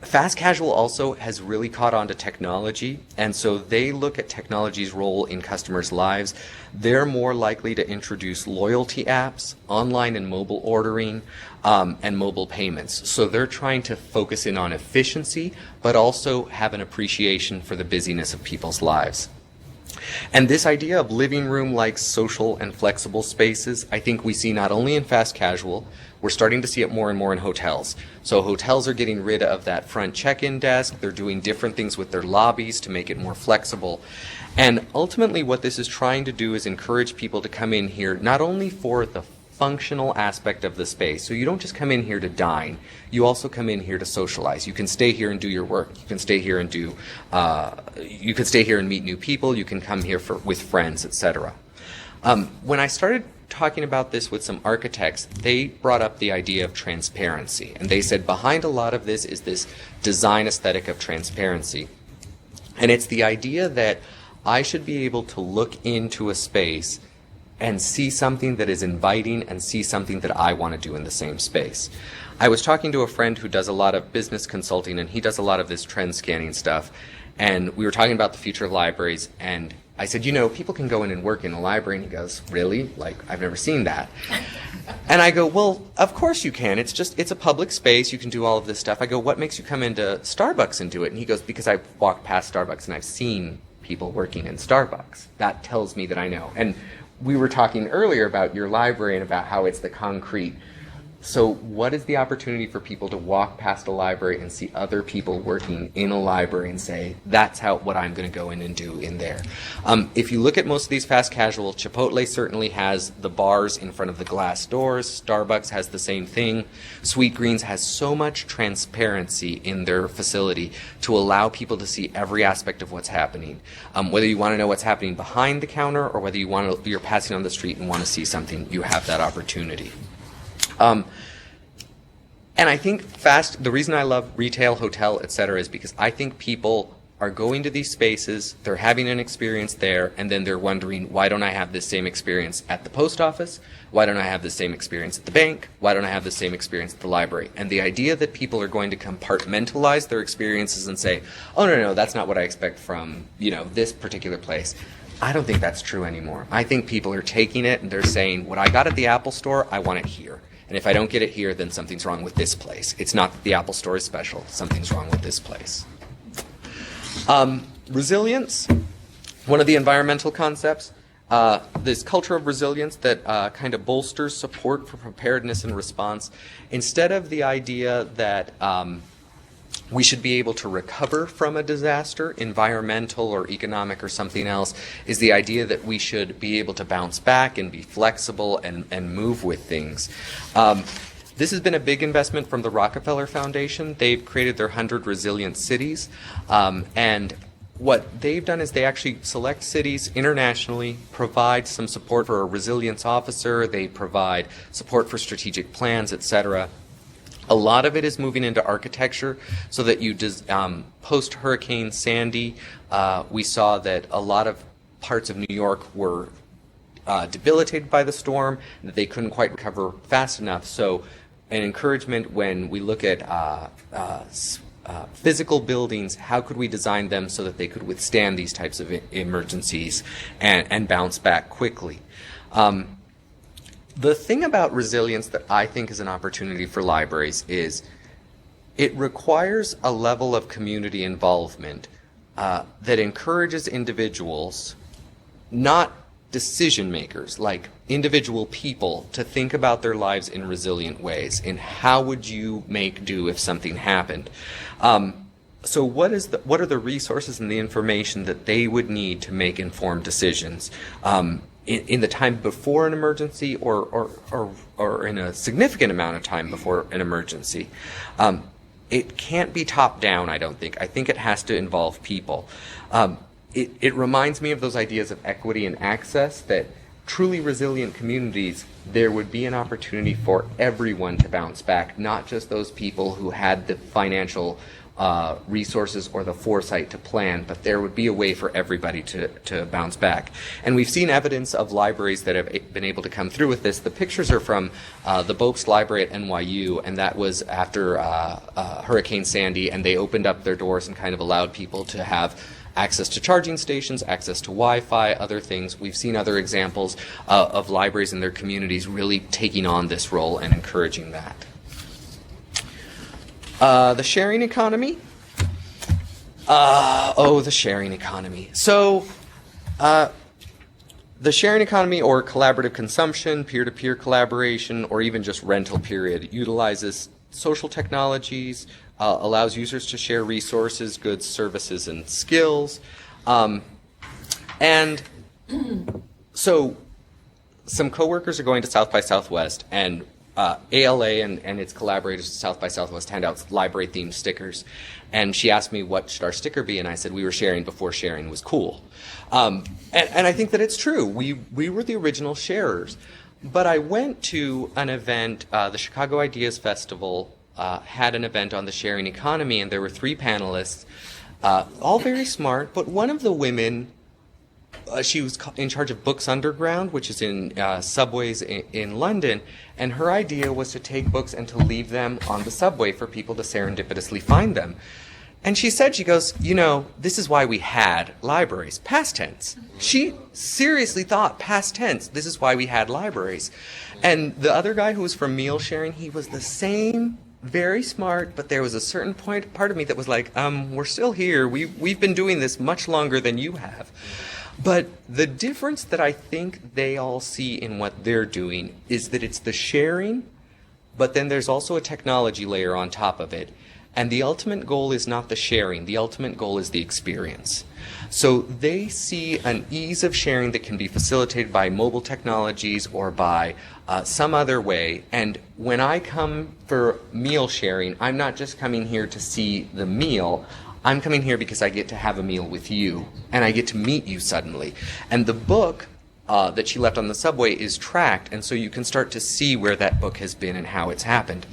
Fast casual also has really caught on to technology, and so they look at technology's role in customers' lives. They're more likely to introduce loyalty apps, online and mobile ordering, and mobile payments. So they're trying to focus in on efficiency, but also have an appreciation for the busyness of people's lives. And this idea of living room-like social and flexible spaces, I think we see not only in fast casual, we're starting to see it more and more in hotels. So hotels are getting rid of that front check-in desk. They're doing different things with their lobbies to make it more flexible. And ultimately what this is trying to do is encourage people to come in here not only for the functional aspect of the space. So you don't just come in here to dine. You also come in here to socialize. You can stay here and do your work. You can stay here and you can stay here and meet new people. You can come here with friends, etc. When I started talking about this with some architects, they brought up the idea of transparency. And they said behind a lot of this is this design aesthetic of transparency. And it's the idea that I should be able to look into a space and see something that is inviting and see something that I want to do in the same space. I was talking to a friend who does a lot of business consulting, and he does a lot of this trend scanning stuff. And we were talking about the future of libraries, and I said, people can go in and work in a library. And he goes, really? Like, I've never seen that. And I go, well, of course you can. It's a public space. You can do all of this stuff. I go, what makes you come into Starbucks and do it? And he goes, because I've walked past Starbucks and I've seen people working in Starbucks. That tells me that I know. And we were talking earlier about your library and about how it's the concrete. So what is the opportunity for people to walk past a library and see other people working in a library and say, that's what I'm going to go in and do in there? If you look at most of these fast casual, Chipotle certainly has the bars in front of the glass doors. Starbucks has the same thing. Sweet Greens has so much transparency in their facility to allow people to see every aspect of what's happening. Whether you want to know what's happening behind the counter or whether you're passing on the street and want to see something, you have that opportunity. And I think the reason I love retail, hotel, etc. is because I think people are going to these spaces, they're having an experience there, and then they're wondering, why don't I have this same experience at the post office? Why don't I have the same experience at the bank? Why don't I have the same experience at the library? And the idea that people are going to compartmentalize their experiences and say, oh, no, that's not what I expect from, this particular place. I don't think that's true anymore. I think people are taking it and they're saying, what I got at the Apple Store, I want it here. And if I don't get it here, then something's wrong with this place. It's not that the Apple Store is special. Something's wrong with this place. Resilience, one of the environmental concepts. This culture of resilience that kind of bolsters support for preparedness and response. Instead of the idea that we should be able to recover from a disaster, environmental or economic or something else, is the idea that we should be able to bounce back and be flexible and move with things. This has been a big investment from the Rockefeller Foundation. They've created their 100 resilient cities. And what they've done is they actually select cities internationally, provide some support for a resilience officer, they provide support for strategic plans, etc. A lot of it is moving into architecture so that you post-Hurricane Sandy, we saw that a lot of parts of New York were debilitated by the storm, that they couldn't quite recover fast enough. So an encouragement when we look at physical buildings, how could we design them so that they could withstand these types of emergencies and bounce back quickly? The thing about resilience that I think is an opportunity for libraries is it requires a level of community involvement that encourages individuals, not decision makers, like individual people, to think about their lives in resilient ways. And how would you make do if something happened? So what are the resources and the information that they would need to make informed decisions? In the time before an emergency or in a significant amount of time before an emergency. It can't be top down, I don't think. I think it has to involve people. It reminds me of those ideas of equity and access, that truly resilient communities, there would be an opportunity for everyone to bounce back, not just those people who had the financial resources or the foresight to plan, but there would be a way for everybody to bounce back. And we've seen evidence of libraries that have been able to come through with this. The pictures are from the Bopes Library at NYU, and that was after Hurricane Sandy, and they opened up their doors and kind of allowed people to have access to charging stations, access to Wi-Fi, other things. We've seen other examples of libraries in their communities really taking on this role and encouraging that. The sharing economy. The sharing economy. So, the sharing economy, or collaborative consumption, peer-to-peer collaboration, or even just rental period, utilizes social technologies, allows users to share resources, goods, services, and skills. And so some coworkers are going to South by Southwest, and ALA and its collaborators to South by Southwest hand out library-themed stickers. And she asked me, what should our sticker be? And I said, we were sharing before sharing was cool. And I think that it's true. We were the original sharers. But I went to an event, the Chicago Ideas Festival had an event on the sharing economy, and there were 3 panelists, all very smart, but one of the women, she was in charge of Books Underground, which is in subways in London, and her idea was to take books and to leave them on the subway for people to serendipitously find them. And she said, she goes, this is why we had libraries. Past tense. She seriously thought past tense, this is why we had libraries. And the other guy who was from meal sharing, he was the same, very smart, but there was a certain part of me that was like, we're still here. We've been doing this much longer than you have. But the difference that I think they all see in what they're doing is that it's the sharing, but then there's also a technology layer on top of it. And the ultimate goal is not the sharing. The ultimate goal is the experience. So they see an ease of sharing that can be facilitated by mobile technologies or by some other way. And when I come for meal sharing, I'm not just coming here to see the meal. I'm coming here because I get to have a meal with you, and I get to meet you suddenly. And the book that she left on the subway is tracked, and so you can start to see where that book has been and how it's happened.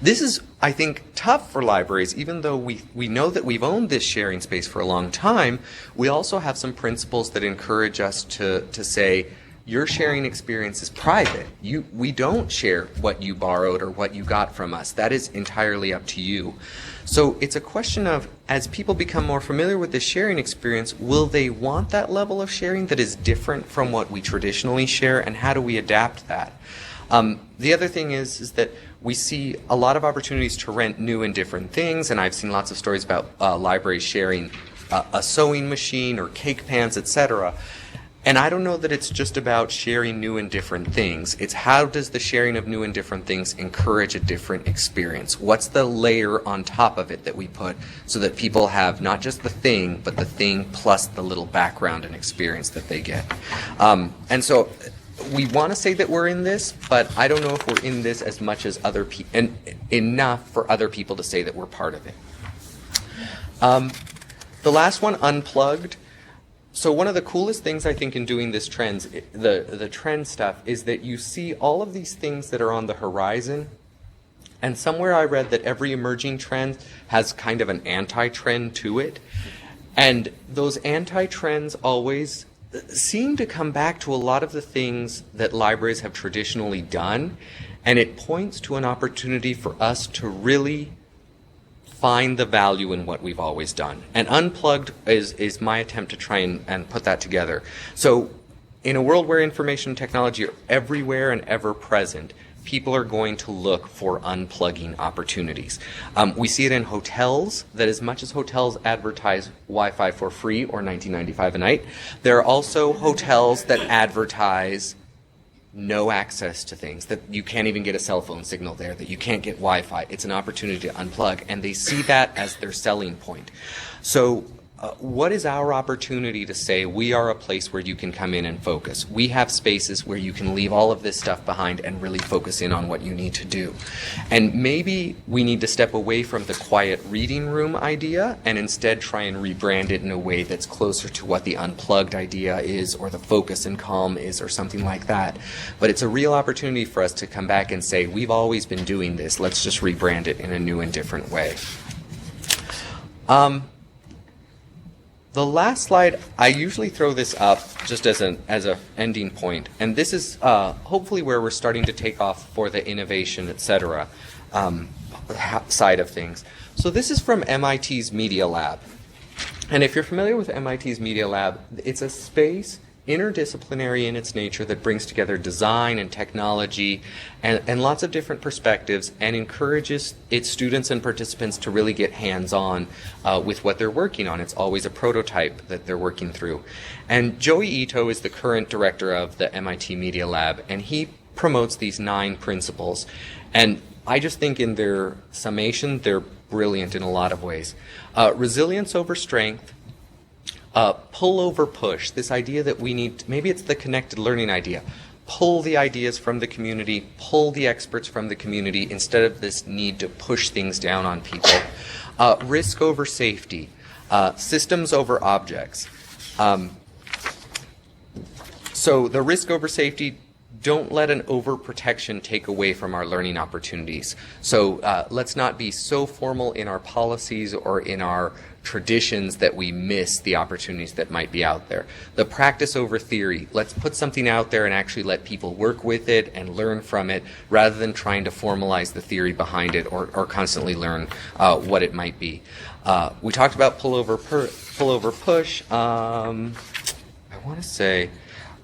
This is, I think, tough for libraries. Even though we know that we've owned this sharing space for a long time, we also have some principles that encourage us to say, your sharing experience is private. We don't share what you borrowed or what you got from us. That is entirely up to you. So it's a question of, as people become more familiar with this sharing experience, will they want that level of sharing that is different from what we traditionally share, and how do we adapt that? The other thing is that we see a lot of opportunities to rent new and different things, and I've seen lots of stories about libraries sharing a sewing machine or cake pans, etc. And I don't know that it's just about sharing new and different things. It's how does the sharing of new and different things encourage a different experience? What's the layer on top of it that we put so that people have not just the thing, but the thing plus the little background and experience that they get? And so we want to say that we're in this, but I don't know if we're in this as much as other people, and enough for other people to say that we're part of it. The last one, Unplugged. So one of the coolest things I think in doing this the trend stuff, is that you see all of these things that are on the horizon, and somewhere I read that every emerging trend has kind of an anti-trend to it, and those anti-trends always seem to come back to a lot of the things that libraries have traditionally done, and it points to an opportunity for us to really find the value in what we've always done. And Unplugged is my attempt to try and put that together. So in a world where information and technology are everywhere and ever present, people are going to look for unplugging opportunities. We see it in hotels, that as much as hotels advertise Wi-Fi for free or $19.95 a night, there are also hotels that advertise no access to things, that you can't even get a cell phone signal there, that you can't get Wi-Fi. It's an opportunity to unplug, and they see that as their selling point. So what is our opportunity to say we are a place where you can come in and focus? We have spaces where you can leave all of this stuff behind and really focus in on what you need to do. And maybe we need to step away from the quiet reading room idea and instead try and rebrand it in a way that's closer to what the Unplugged idea is, or the Focus and Calm is, or something like that. But it's a real opportunity for us to come back and say, we've always been doing this, let's just rebrand it in a new and different way. The last slide, I usually throw this up just as an ending point, and this is hopefully where we're starting to take off for the innovation, etc. Side of things. So this is from MIT's Media Lab, and if you're familiar with MIT's Media Lab, it's a space interdisciplinary in its nature that brings together design and technology and lots of different perspectives, and encourages its students and participants to really get hands-on with what they're working on. It's always a prototype that they're working through. And Joey Ito is the current director of the MIT Media Lab, and he promotes these 9 principles. And I just think in their summation, they're brilliant in a lot of ways. Resilience over strength, pull over push, this idea that we need, maybe it's the connected learning idea, pull the ideas from the community, pull the experts from the community instead of this need to push things down on people. Risk over safety, systems over objects. So the risk over safety, don't let an overprotection take away from our learning opportunities. So let's not be so formal in our policies or in our traditions that we miss the opportunities that might be out there. The practice over theory. Let's put something out there and actually let people work with it and learn from it rather than trying to formalize the theory behind it or constantly learn what it might be. We talked about pull over push. I want to say,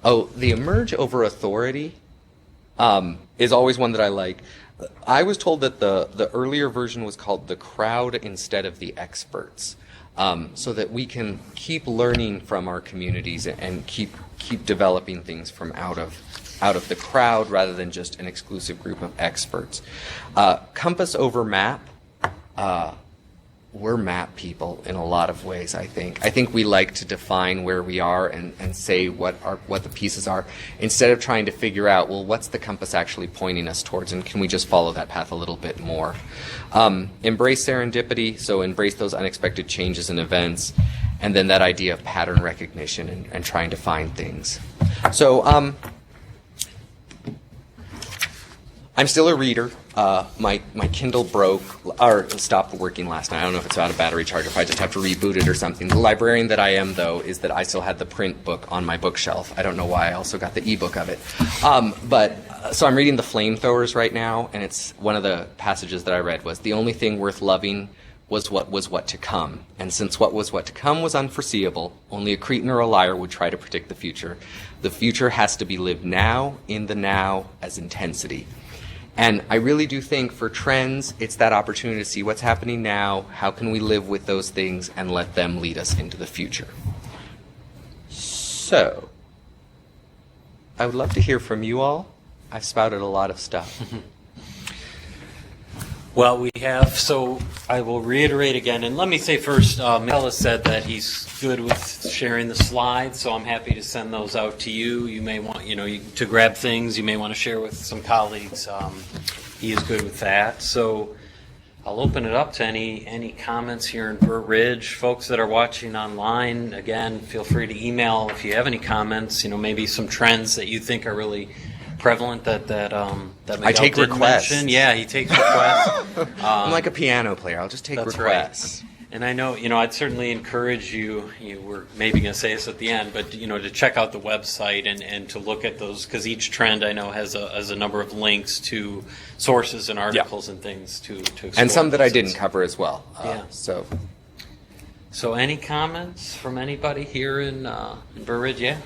the emerge over authority is always one that I like. I was told that the earlier version was called the crowd instead of the experts, so that we can keep learning from our communities and keep developing things from out of the crowd rather than just an exclusive group of experts. Compass over map. We're map people in a lot of ways, I think. I think we like to define where we are and say what the pieces are instead of trying to figure out, well, what's the compass actually pointing us towards, and can we just follow that path a little bit more? Embrace serendipity, so embrace those unexpected changes and events, and then that idea of pattern recognition and trying to find things. So I'm still a reader. My Kindle broke or stopped working last night. I don't know if it's out of battery charge or if I just have to reboot it or something. The librarian that I am, though, is that I still had the print book on my bookshelf. I don't know why. I also got the ebook of it. So I'm reading The Flamethrowers right now, and it's one of the passages that I read was, the only thing worth loving was what to come. And since what to come was unforeseeable, only a cretin or a liar would try to predict the future. The future has to be lived now, in the now, as intensity. And I really do think for trends, it's that opportunity to see what's happening now, how can we live with those things, and let them lead us into the future. So, I would love to hear from you all. I've spouted a lot of stuff. Well, we have, so I will reiterate again, and let me say first, Miguel has said that he's good with sharing the slides, so I'm happy to send those out to you. You may want, to grab things you may want to share with some colleagues. He is good with that. So I'll open it up to any comments here in Burr Ridge. Folks that are watching online, again, feel free to email if you have any comments, maybe some trends that you think are really prevalent that Miguel I take didn't requests. mention. Yeah, he takes requests. I'm like a piano player. I'll just take That's requests. right. And I know, I'd certainly encourage you were maybe going to say this at the end, but, to check out the website and to look at those, because each trend I know has a number of links to sources and articles and things to explore. And some that I didn't cover as well. Yeah. So any comments from anybody here in Burr Ridge? Yeah?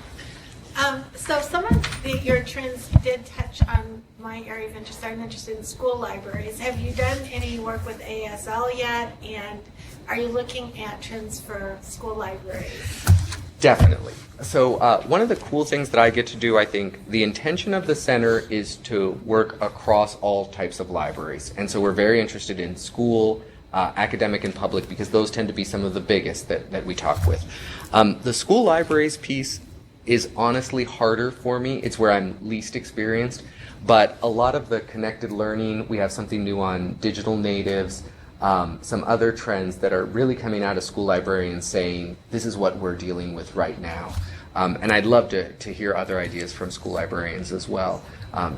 So some of your trends did touch on my area of interest. I'm interested in school libraries. Have you done any work with ASL yet? And are you looking at trends for school libraries? Definitely. So one of the cool things that I get to do, I think, the intention of the center is to work across all types of libraries. And so we're very interested in school, academic, and public, because those tend to be some of the biggest that we talk with. The school libraries piece is honestly harder for me. It's where I'm least experienced. But a lot of the connected learning, we have something new on digital natives, some other trends that are really coming out of school librarians saying, this is what we're dealing with right now. And I'd love to hear other ideas from school librarians as well,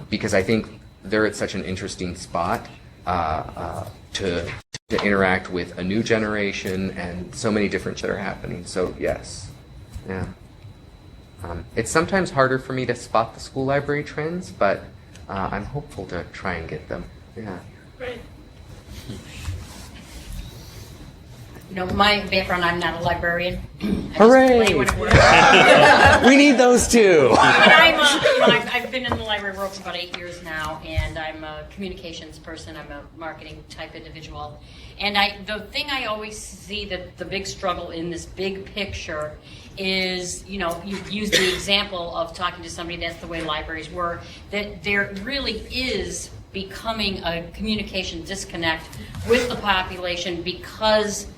because I think they're at such an interesting spot to interact with a new generation and so many different that are happening. So yes, yeah. It's sometimes harder for me to spot the school library trends, but I'm hopeful to try and get them. Yeah. Right. My background, I'm not a librarian. Hooray! We need those too. But I've been in the library world for about 8 years now, and I'm a communications person. I'm a marketing type individual. And the thing I always see that the big struggle in this big picture is, you use the example of talking to somebody, that's the way libraries were, that there really is becoming a communication disconnect with the population because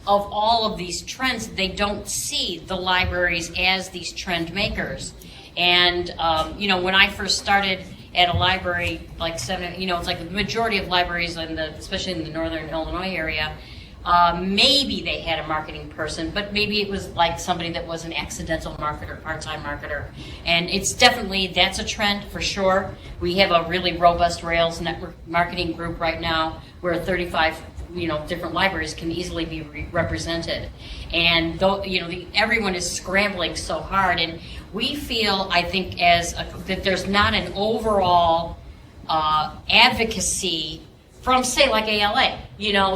of all of these trends, they don't see the libraries as these trend makers. And, when I first started at a library, like it's like the majority of libraries, especially in the northern Illinois area, maybe they had a marketing person, but maybe it was like somebody that was an accidental marketer, part-time marketer. And that's a trend for sure. We have a really robust Rails network marketing group right now where 35 different libraries can easily be represented. And everyone is scrambling so hard. And we feel, I think, that there's not an overall advocacy from, say, like ALA,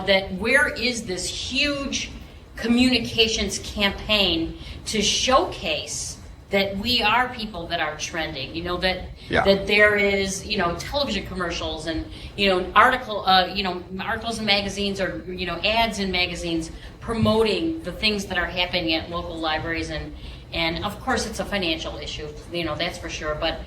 that where is this huge communications campaign to showcase that we are people that are trending, that there is, television commercials and, articles in magazines or, ads in magazines promoting the things that are happening at local libraries. And of course it's a financial issue, that's for sure. But,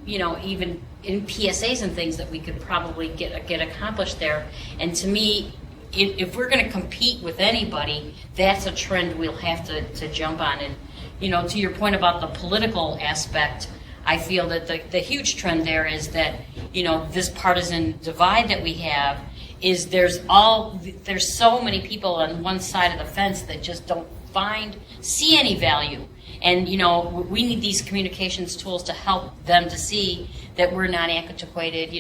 even in PSAs and things that we could probably get accomplished there. And to me, if we're going to compete with anybody, that's a trend we'll have to jump on. And, to your point about the political aspect, I feel that the huge trend there is that, this partisan divide that we have is there's so many people on one side of the fence that just don't see any value. And, we need these communications tools to help them to see that we're not antiquated,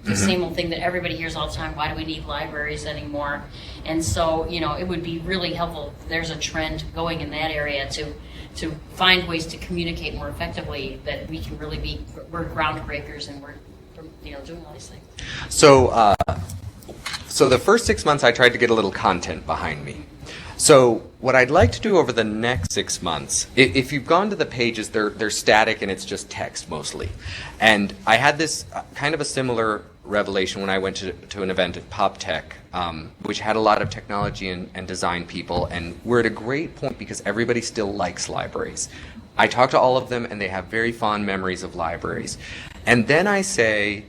the same old thing that everybody hears all the time, why do we need libraries anymore? And so, it would be really helpful if there's a trend going in that area to find ways to communicate more effectively, that we can really we're groundbreakers and we're, doing all these things. So the first 6 months I tried to get a little content behind me. So what I'd like to do over the next 6 months, if you've gone to the pages, they're static and it's just text mostly. And I had this kind of a similar revelation when I went to an event at PopTech, which had a lot of technology and design people, and we're at a great point because everybody still likes libraries. I talk to all of them and they have very fond memories of libraries. And then I say,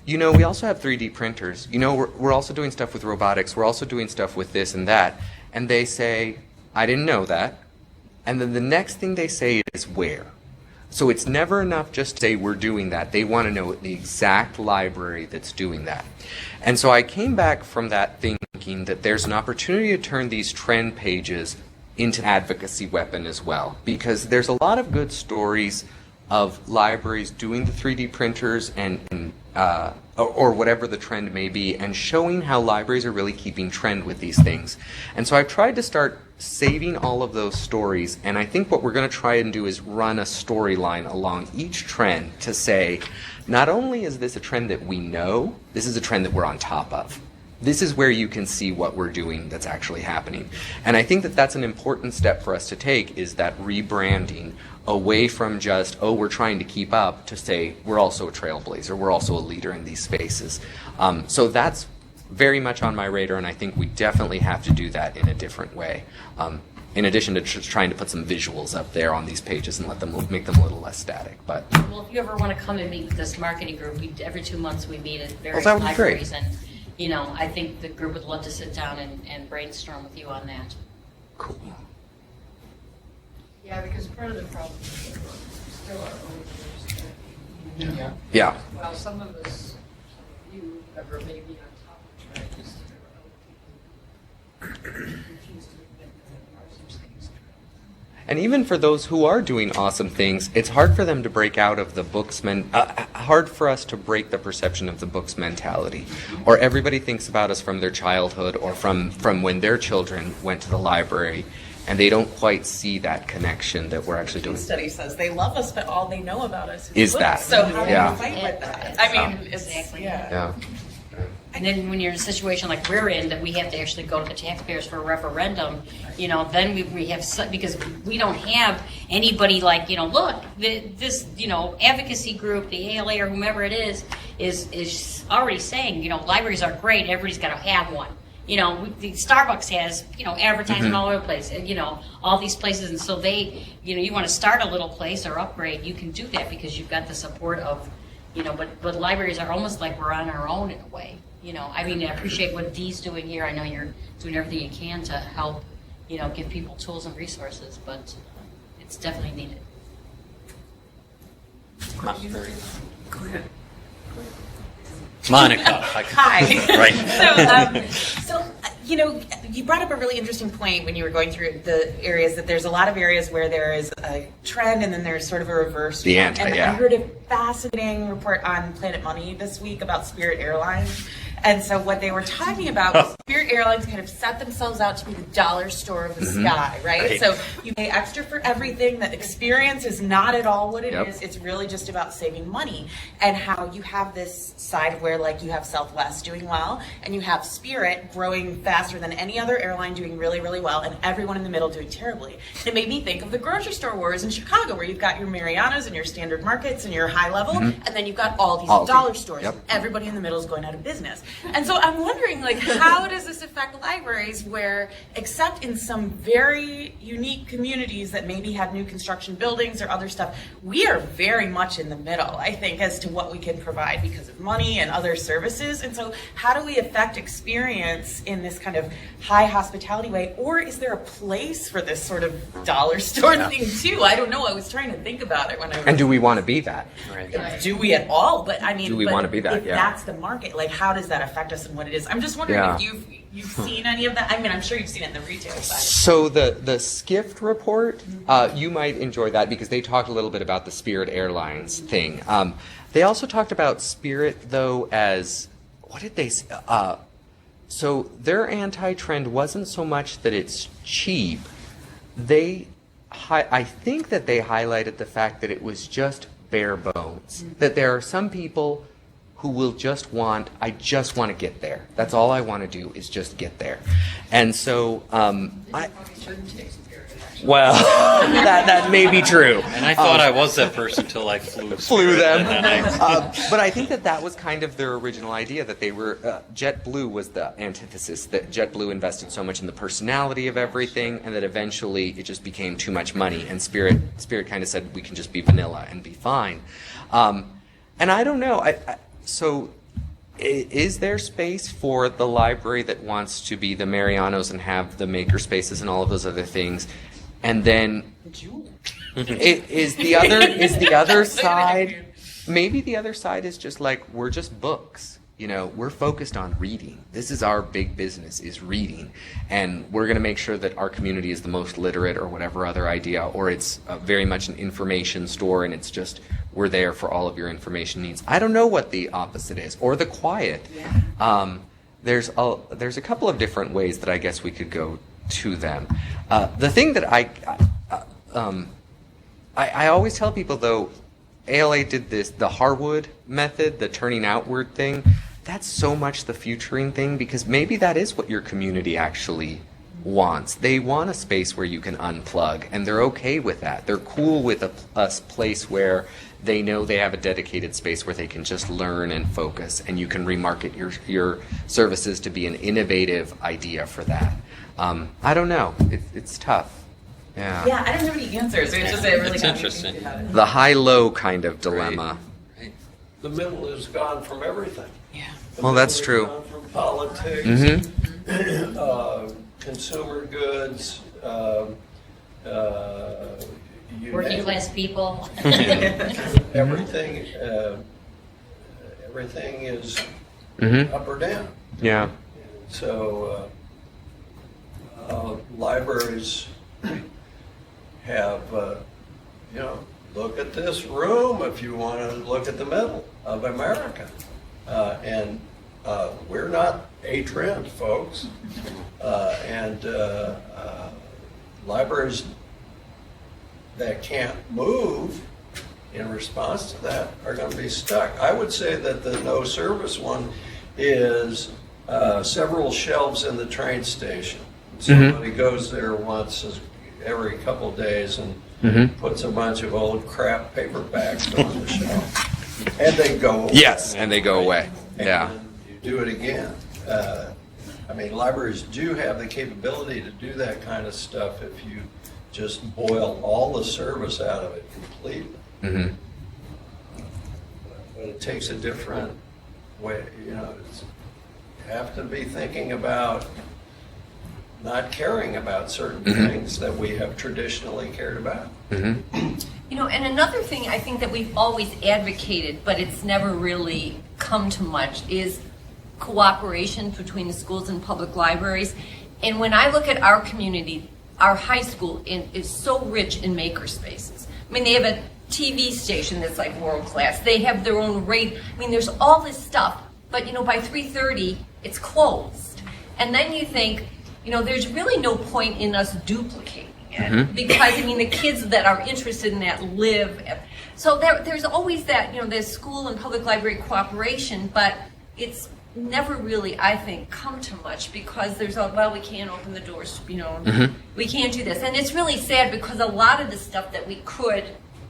we also have 3D printers. We're also doing stuff with robotics. We're also doing stuff with this and that. And they say, I didn't know that. And then the next thing they say is where. So it's never enough just to say we're doing that. They want to know the exact library that's doing that. And so I came back from that thinking that there's an opportunity to turn these trend pages into an advocacy weapon as well. Because there's a lot of good stories of libraries doing the 3D printers or whatever the trend may be, and showing how libraries are really keeping trend with these things. And so I've tried to start saving all of those stories, and I think what we're going to try and do is run a storyline along each trend to say, not only is this a trend that we know, this is a trend that we're on top of. This is where you can see what we're doing that's actually happening. And I think that that's an important step for us to take, is that rebranding away from just, we're trying to keep up, to say we're also a trailblazer, we're also a leader in these spaces. So that's very much on my radar, and I think we definitely have to do that in a different way. In addition to trying to put some visuals up there on these pages and make them a little less static. But well, if you ever want to come and meet with this marketing group, every 2 months we meet at various that would be libraries, great. and I think the group would love to sit down and brainstorm with you on that. Cool. Yeah, because part of the problem is that we're still our own years. Yeah. While some of us, some of you, ever may be on top of trends, there are other people who refuse to admit that there are such things as trends. And even for those who are doing awesome things, it's hard for them to break out of the books hard for us to break the perception of the books mentality. Or everybody thinks about us from their childhood or from when their children went to the library, and they don't quite see that connection that we're actually doing. The study says they love us, but all they know about us Is books. that. So how Yeah. do you fight with that? I mean, it's, Exactly. Yeah. And then when you're in a situation like we're in, that we have to actually go to the taxpayers for a referendum, then we have, because we don't have anybody like, look, this, advocacy group, the ALA or whomever it is already saying, libraries are great, everybody's got to have one. The Starbucks has, advertising all over the place, all these places. And so they, you want to start a little place or upgrade, you can do that because you've got the support of, but libraries are almost like we're on our own in a way. I mean, I appreciate what Dee's doing here. I know you're doing everything you can to help, give people tools and resources, but it's definitely needed. Monica. Hi. Right. So, you brought up a really interesting point when you were going through the areas that there's a lot of areas where there is a trend and then there's sort of a reverse. The trend. anti, And yeah. I heard a fascinating report on Planet Money this week about Spirit Airlines. And so what they were talking about was Spirit Airlines kind of set themselves out to be the dollar store of the sky, right? Right. So you pay extra for everything. The experience is not at all what it Yep. is. It's really just about saving money, and how you have this side where like you have Southwest doing well and you have Spirit growing faster than any other airline doing really, really well, and everyone in the middle doing terribly. It made me think of the grocery store wars in Chicago, where you've got your Marianas and your standard markets and your high level, and then you've got all these Aldi. dollar stores. Yep. Everybody in the middle is going out of business. And so I'm wondering, like, how does this affect libraries where, except in some very unique communities that maybe have new construction buildings or other stuff, we are very much in the middle, I think, as to what we can provide because of money and other services. And so how do we affect experience in this kind of high hospitality way? Or is there a place for this sort of dollar store thing too? I don't know. I was trying to think about it when I was... And do we want to be that? Right. Do we at all? But I mean, Do we but wanna be that? If Yeah. that's the market, like, how does that affect us and what it is? I'm just wondering Yeah. if you've seen any of that. I mean, I'm sure you've seen it in the retail side. So the Skift report, you might enjoy that because they talked a little bit about the Spirit Airlines thing. They also talked about Spirit, though, as, what did they say? So their anti-trend wasn't so much that it's cheap. I think that they highlighted the fact that it was just bare bones. That there are some people who will just I just want to get there. That's all I want to do is just get there. And so, well, that may be true. And I thought I was that person until I flew Flew them. And then I- But I think that was kind of their original idea, that they were, JetBlue was the antithesis, that JetBlue invested so much in the personality of everything, and that eventually it just became too much money, and Spirit kind of said, we can just be vanilla and be fine. And I don't know, so is there space for the library that wants to be the Marianos and have the maker spaces and all of those other things? And then is the other side, maybe the other side is just like, we're just books. We're focused on reading. This is our big business, is reading. And we're going to make sure that our community is the most literate, or whatever other idea, or it's very much an information store and it's just, we're there for all of your information needs. I don't know what the opposite is, or the quiet. There's a couple of different ways that I guess we could go to them. The thing that I always tell people, though, ALA did the Harwood method, the turning outward thing. That's so much the futuring thing, because maybe that is what your community actually wants. They want a space where you can unplug, and they're okay with that. They're cool with a place where they know they have a dedicated space where they can just learn and focus, and you can remarket your services to be an innovative idea for that. I don't know. It's tough. Yeah. Yeah, I don't have any answers. It's just it really It's got me interesting. thinking about it. The high-low kind of dilemma. The middle is gone from everything. Yeah. The Well, that's middle true. is gone from politics, Mm-hmm. consumer goods, you Working name it. class people. Everything, everything is Mm-hmm. up or down. Yeah. So libraries have, look at this room if you want to look at the middle of America. And we're not a trend, folks. And libraries that can't move in response to that are going to be stuck. I would say that the no service one is several shelves in the train station. Somebody goes there once every couple of days and puts a bunch of old crap paperbacks on the shelf. And they go away. Yes, and they go away. And Yeah. then you do it again. Libraries do have the capability to do that kind of stuff if you just boil all the service out of it completely. Mm-hmm. But it takes a different way, have to be thinking about not caring about certain things that we have traditionally cared about. You know, and another thing I think that we've always advocated, but it's never really come to much, is cooperation between the schools and public libraries. And when I look at our community, our high school is so rich in maker spaces. I mean, they have a TV station that's like world class. They have their own rate. I mean, there's all this stuff, but you know, by 3:30, it's closed. And then you think, you know, there's really no point in us duplicating it because, I mean, the kids that are interested in that live. So there's always that, you know, there's school and public library cooperation, but it's never really, I think, come to much because there's a, well, we can't open the doors, you know, we can't do this. And it's really sad because a lot of the stuff that we could,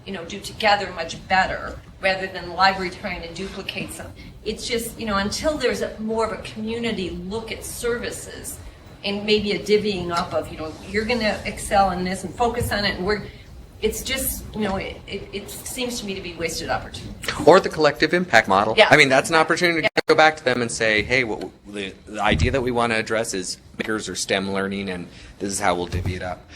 you know, do together much better rather than the library trying to duplicate some. It's just, you know, until there's more of a community look at services and maybe a divvying up of, you know, you're going to excel in this and focus on it, and it's just, you know, it seems to me to be wasted opportunity. Or the collective impact model. Yeah. I mean, that's an opportunity to go back to them and say, hey, the idea that we want to address is makers or STEM learning, and this is how we'll divvy it up.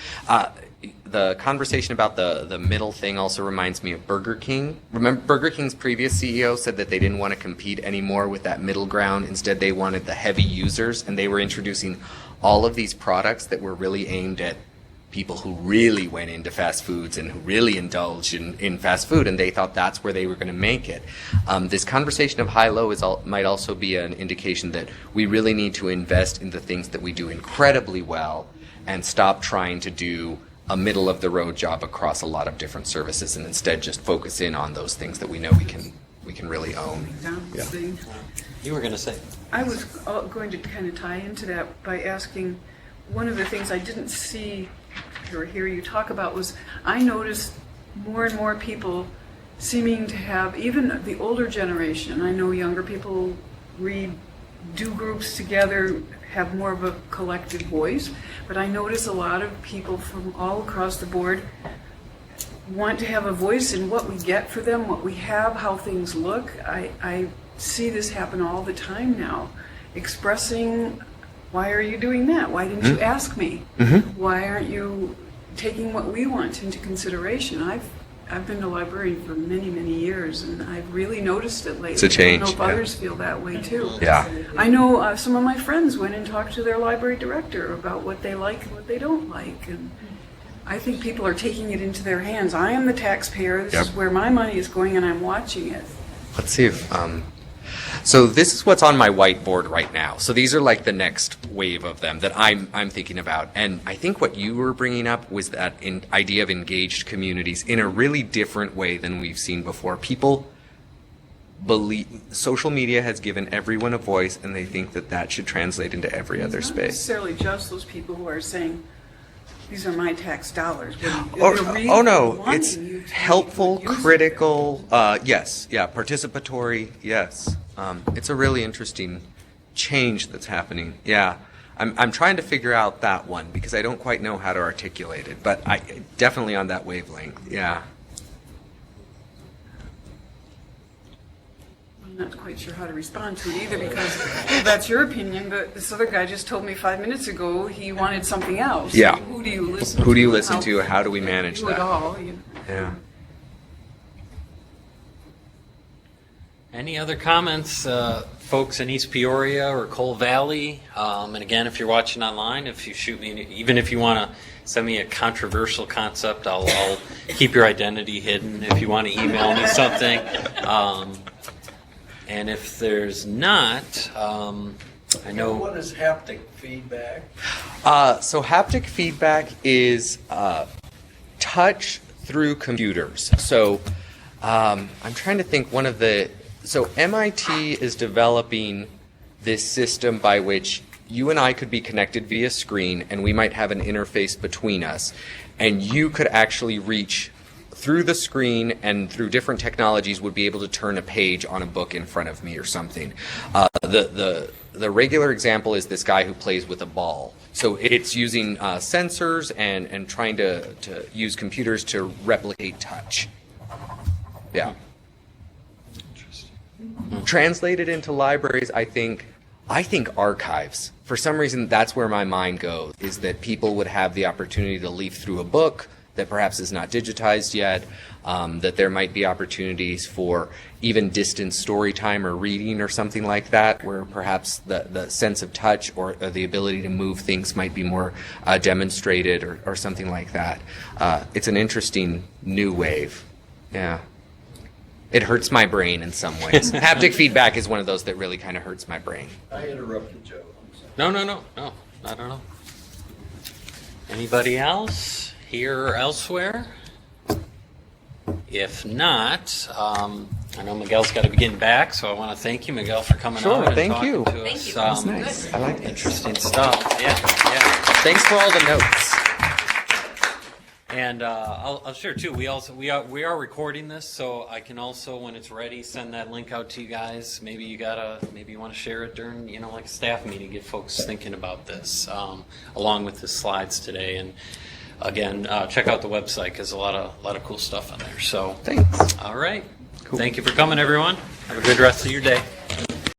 The conversation about the middle thing also reminds me of Burger King. Remember, Burger King's previous CEO said that they didn't want to compete anymore with that middle ground. Instead, they wanted the heavy users, and they were introducing all of these products that were really aimed at people who really went into fast foods and who really indulged in fast food, and they thought that's where they were going to make it. This conversation of high-low might also be an indication that we really need to invest in the things that we do incredibly well and stop trying to do a middle-of-the-road job across a lot of different services, and instead just focus in on those things that we know we can really own. Yeah. You were going to say. I was going to kind of tie into that by asking, one of the things I didn't see or hear you talk about was, I noticed more and more people seeming to have, even the older generation, I know younger people read, do groups together, have more of a collective voice, but I notice a lot of people from all across the board want to have a voice in what we get for them, what we have, how things look. I see this happen all the time now, expressing, why are you doing that? Why didn't you ask me? Why aren't you taking what we want into consideration? I've been a librarian for many, many years, and I've really noticed it lately. It's a change. I don't know if others feel that way too. Yeah. I know some of my friends went and talked to their library director about what they like and what they don't like, and I think people are taking it into their hands. I am the taxpayer. This is where my money is going, and I'm watching it. Let's see if so this is what's on my whiteboard right now. So these are like the next wave of them that I'm thinking about. And I think what you were bringing up was that idea of engaged communities in a really different way than we've seen before. People believe social media has given everyone a voice, and they think that should translate into every other It's not space. necessarily just those people who are saying, these are my tax dollars. Oh no, it's helpful, critical, yes, yeah, participatory, yes. It's a really interesting change that's happening. Yeah, I'm trying to figure out that one because I don't quite know how to articulate it, but I definitely on that wavelength. Yeah. I'm not quite sure how to respond to it either, because that's your opinion, but this other guy just told me 5 minutes ago he wanted something else. Yeah. So who do you listen to? Who do you listen to? How do we manage do it that? all, you know. Yeah. Any other comments, folks in East Peoria or Coal Valley? And again, if you're watching online, if you shoot me, even if you want to send me a controversial concept, I'll keep your identity hidden if you want to email me something. And if there's not, I know. What is haptic feedback? So haptic feedback is touch through computers. So I'm trying to think so MIT is developing this system by which you and I could be connected via screen, and we might have an interface between us, and you could actually reach through the screen and through different technologies would be able to turn a page on a book in front of me or something. The regular example is this guy who plays with a ball. So it's using sensors and trying to use computers to replicate touch. Yeah. Translated into libraries, I think I think archives. For some reason, that's where my mind goes, is that people would have the opportunity to leaf through a book that perhaps is not digitized yet, that there might be opportunities for even distance story time or reading or something like that, where perhaps the sense of touch or the ability to move things might be more demonstrated or something like that. It's an interesting new wave. Yeah. It hurts my brain in some ways. Haptic feedback is one of those that really kind of hurts my brain. I interrupted Joe. I'm sorry. No, not at all. Anybody else here or elsewhere? If not, I know Miguel's got to be getting back, so I want to thank you, Miguel, for coming Sure, on and thank talking you. to Thank us. you. That's nice. I like it. Interesting stuff. Yeah. Thanks for all the notes. And I'll share too. We are recording this, so I can also, when it's ready, send that link out to you guys. Maybe you want to share it during like a staff meeting, get folks thinking about this, along with the slides today. And again, check out the website because a lot of cool stuff on there. So Thanks. all right, Cool. Thank you for coming, everyone. Have a good rest of your day.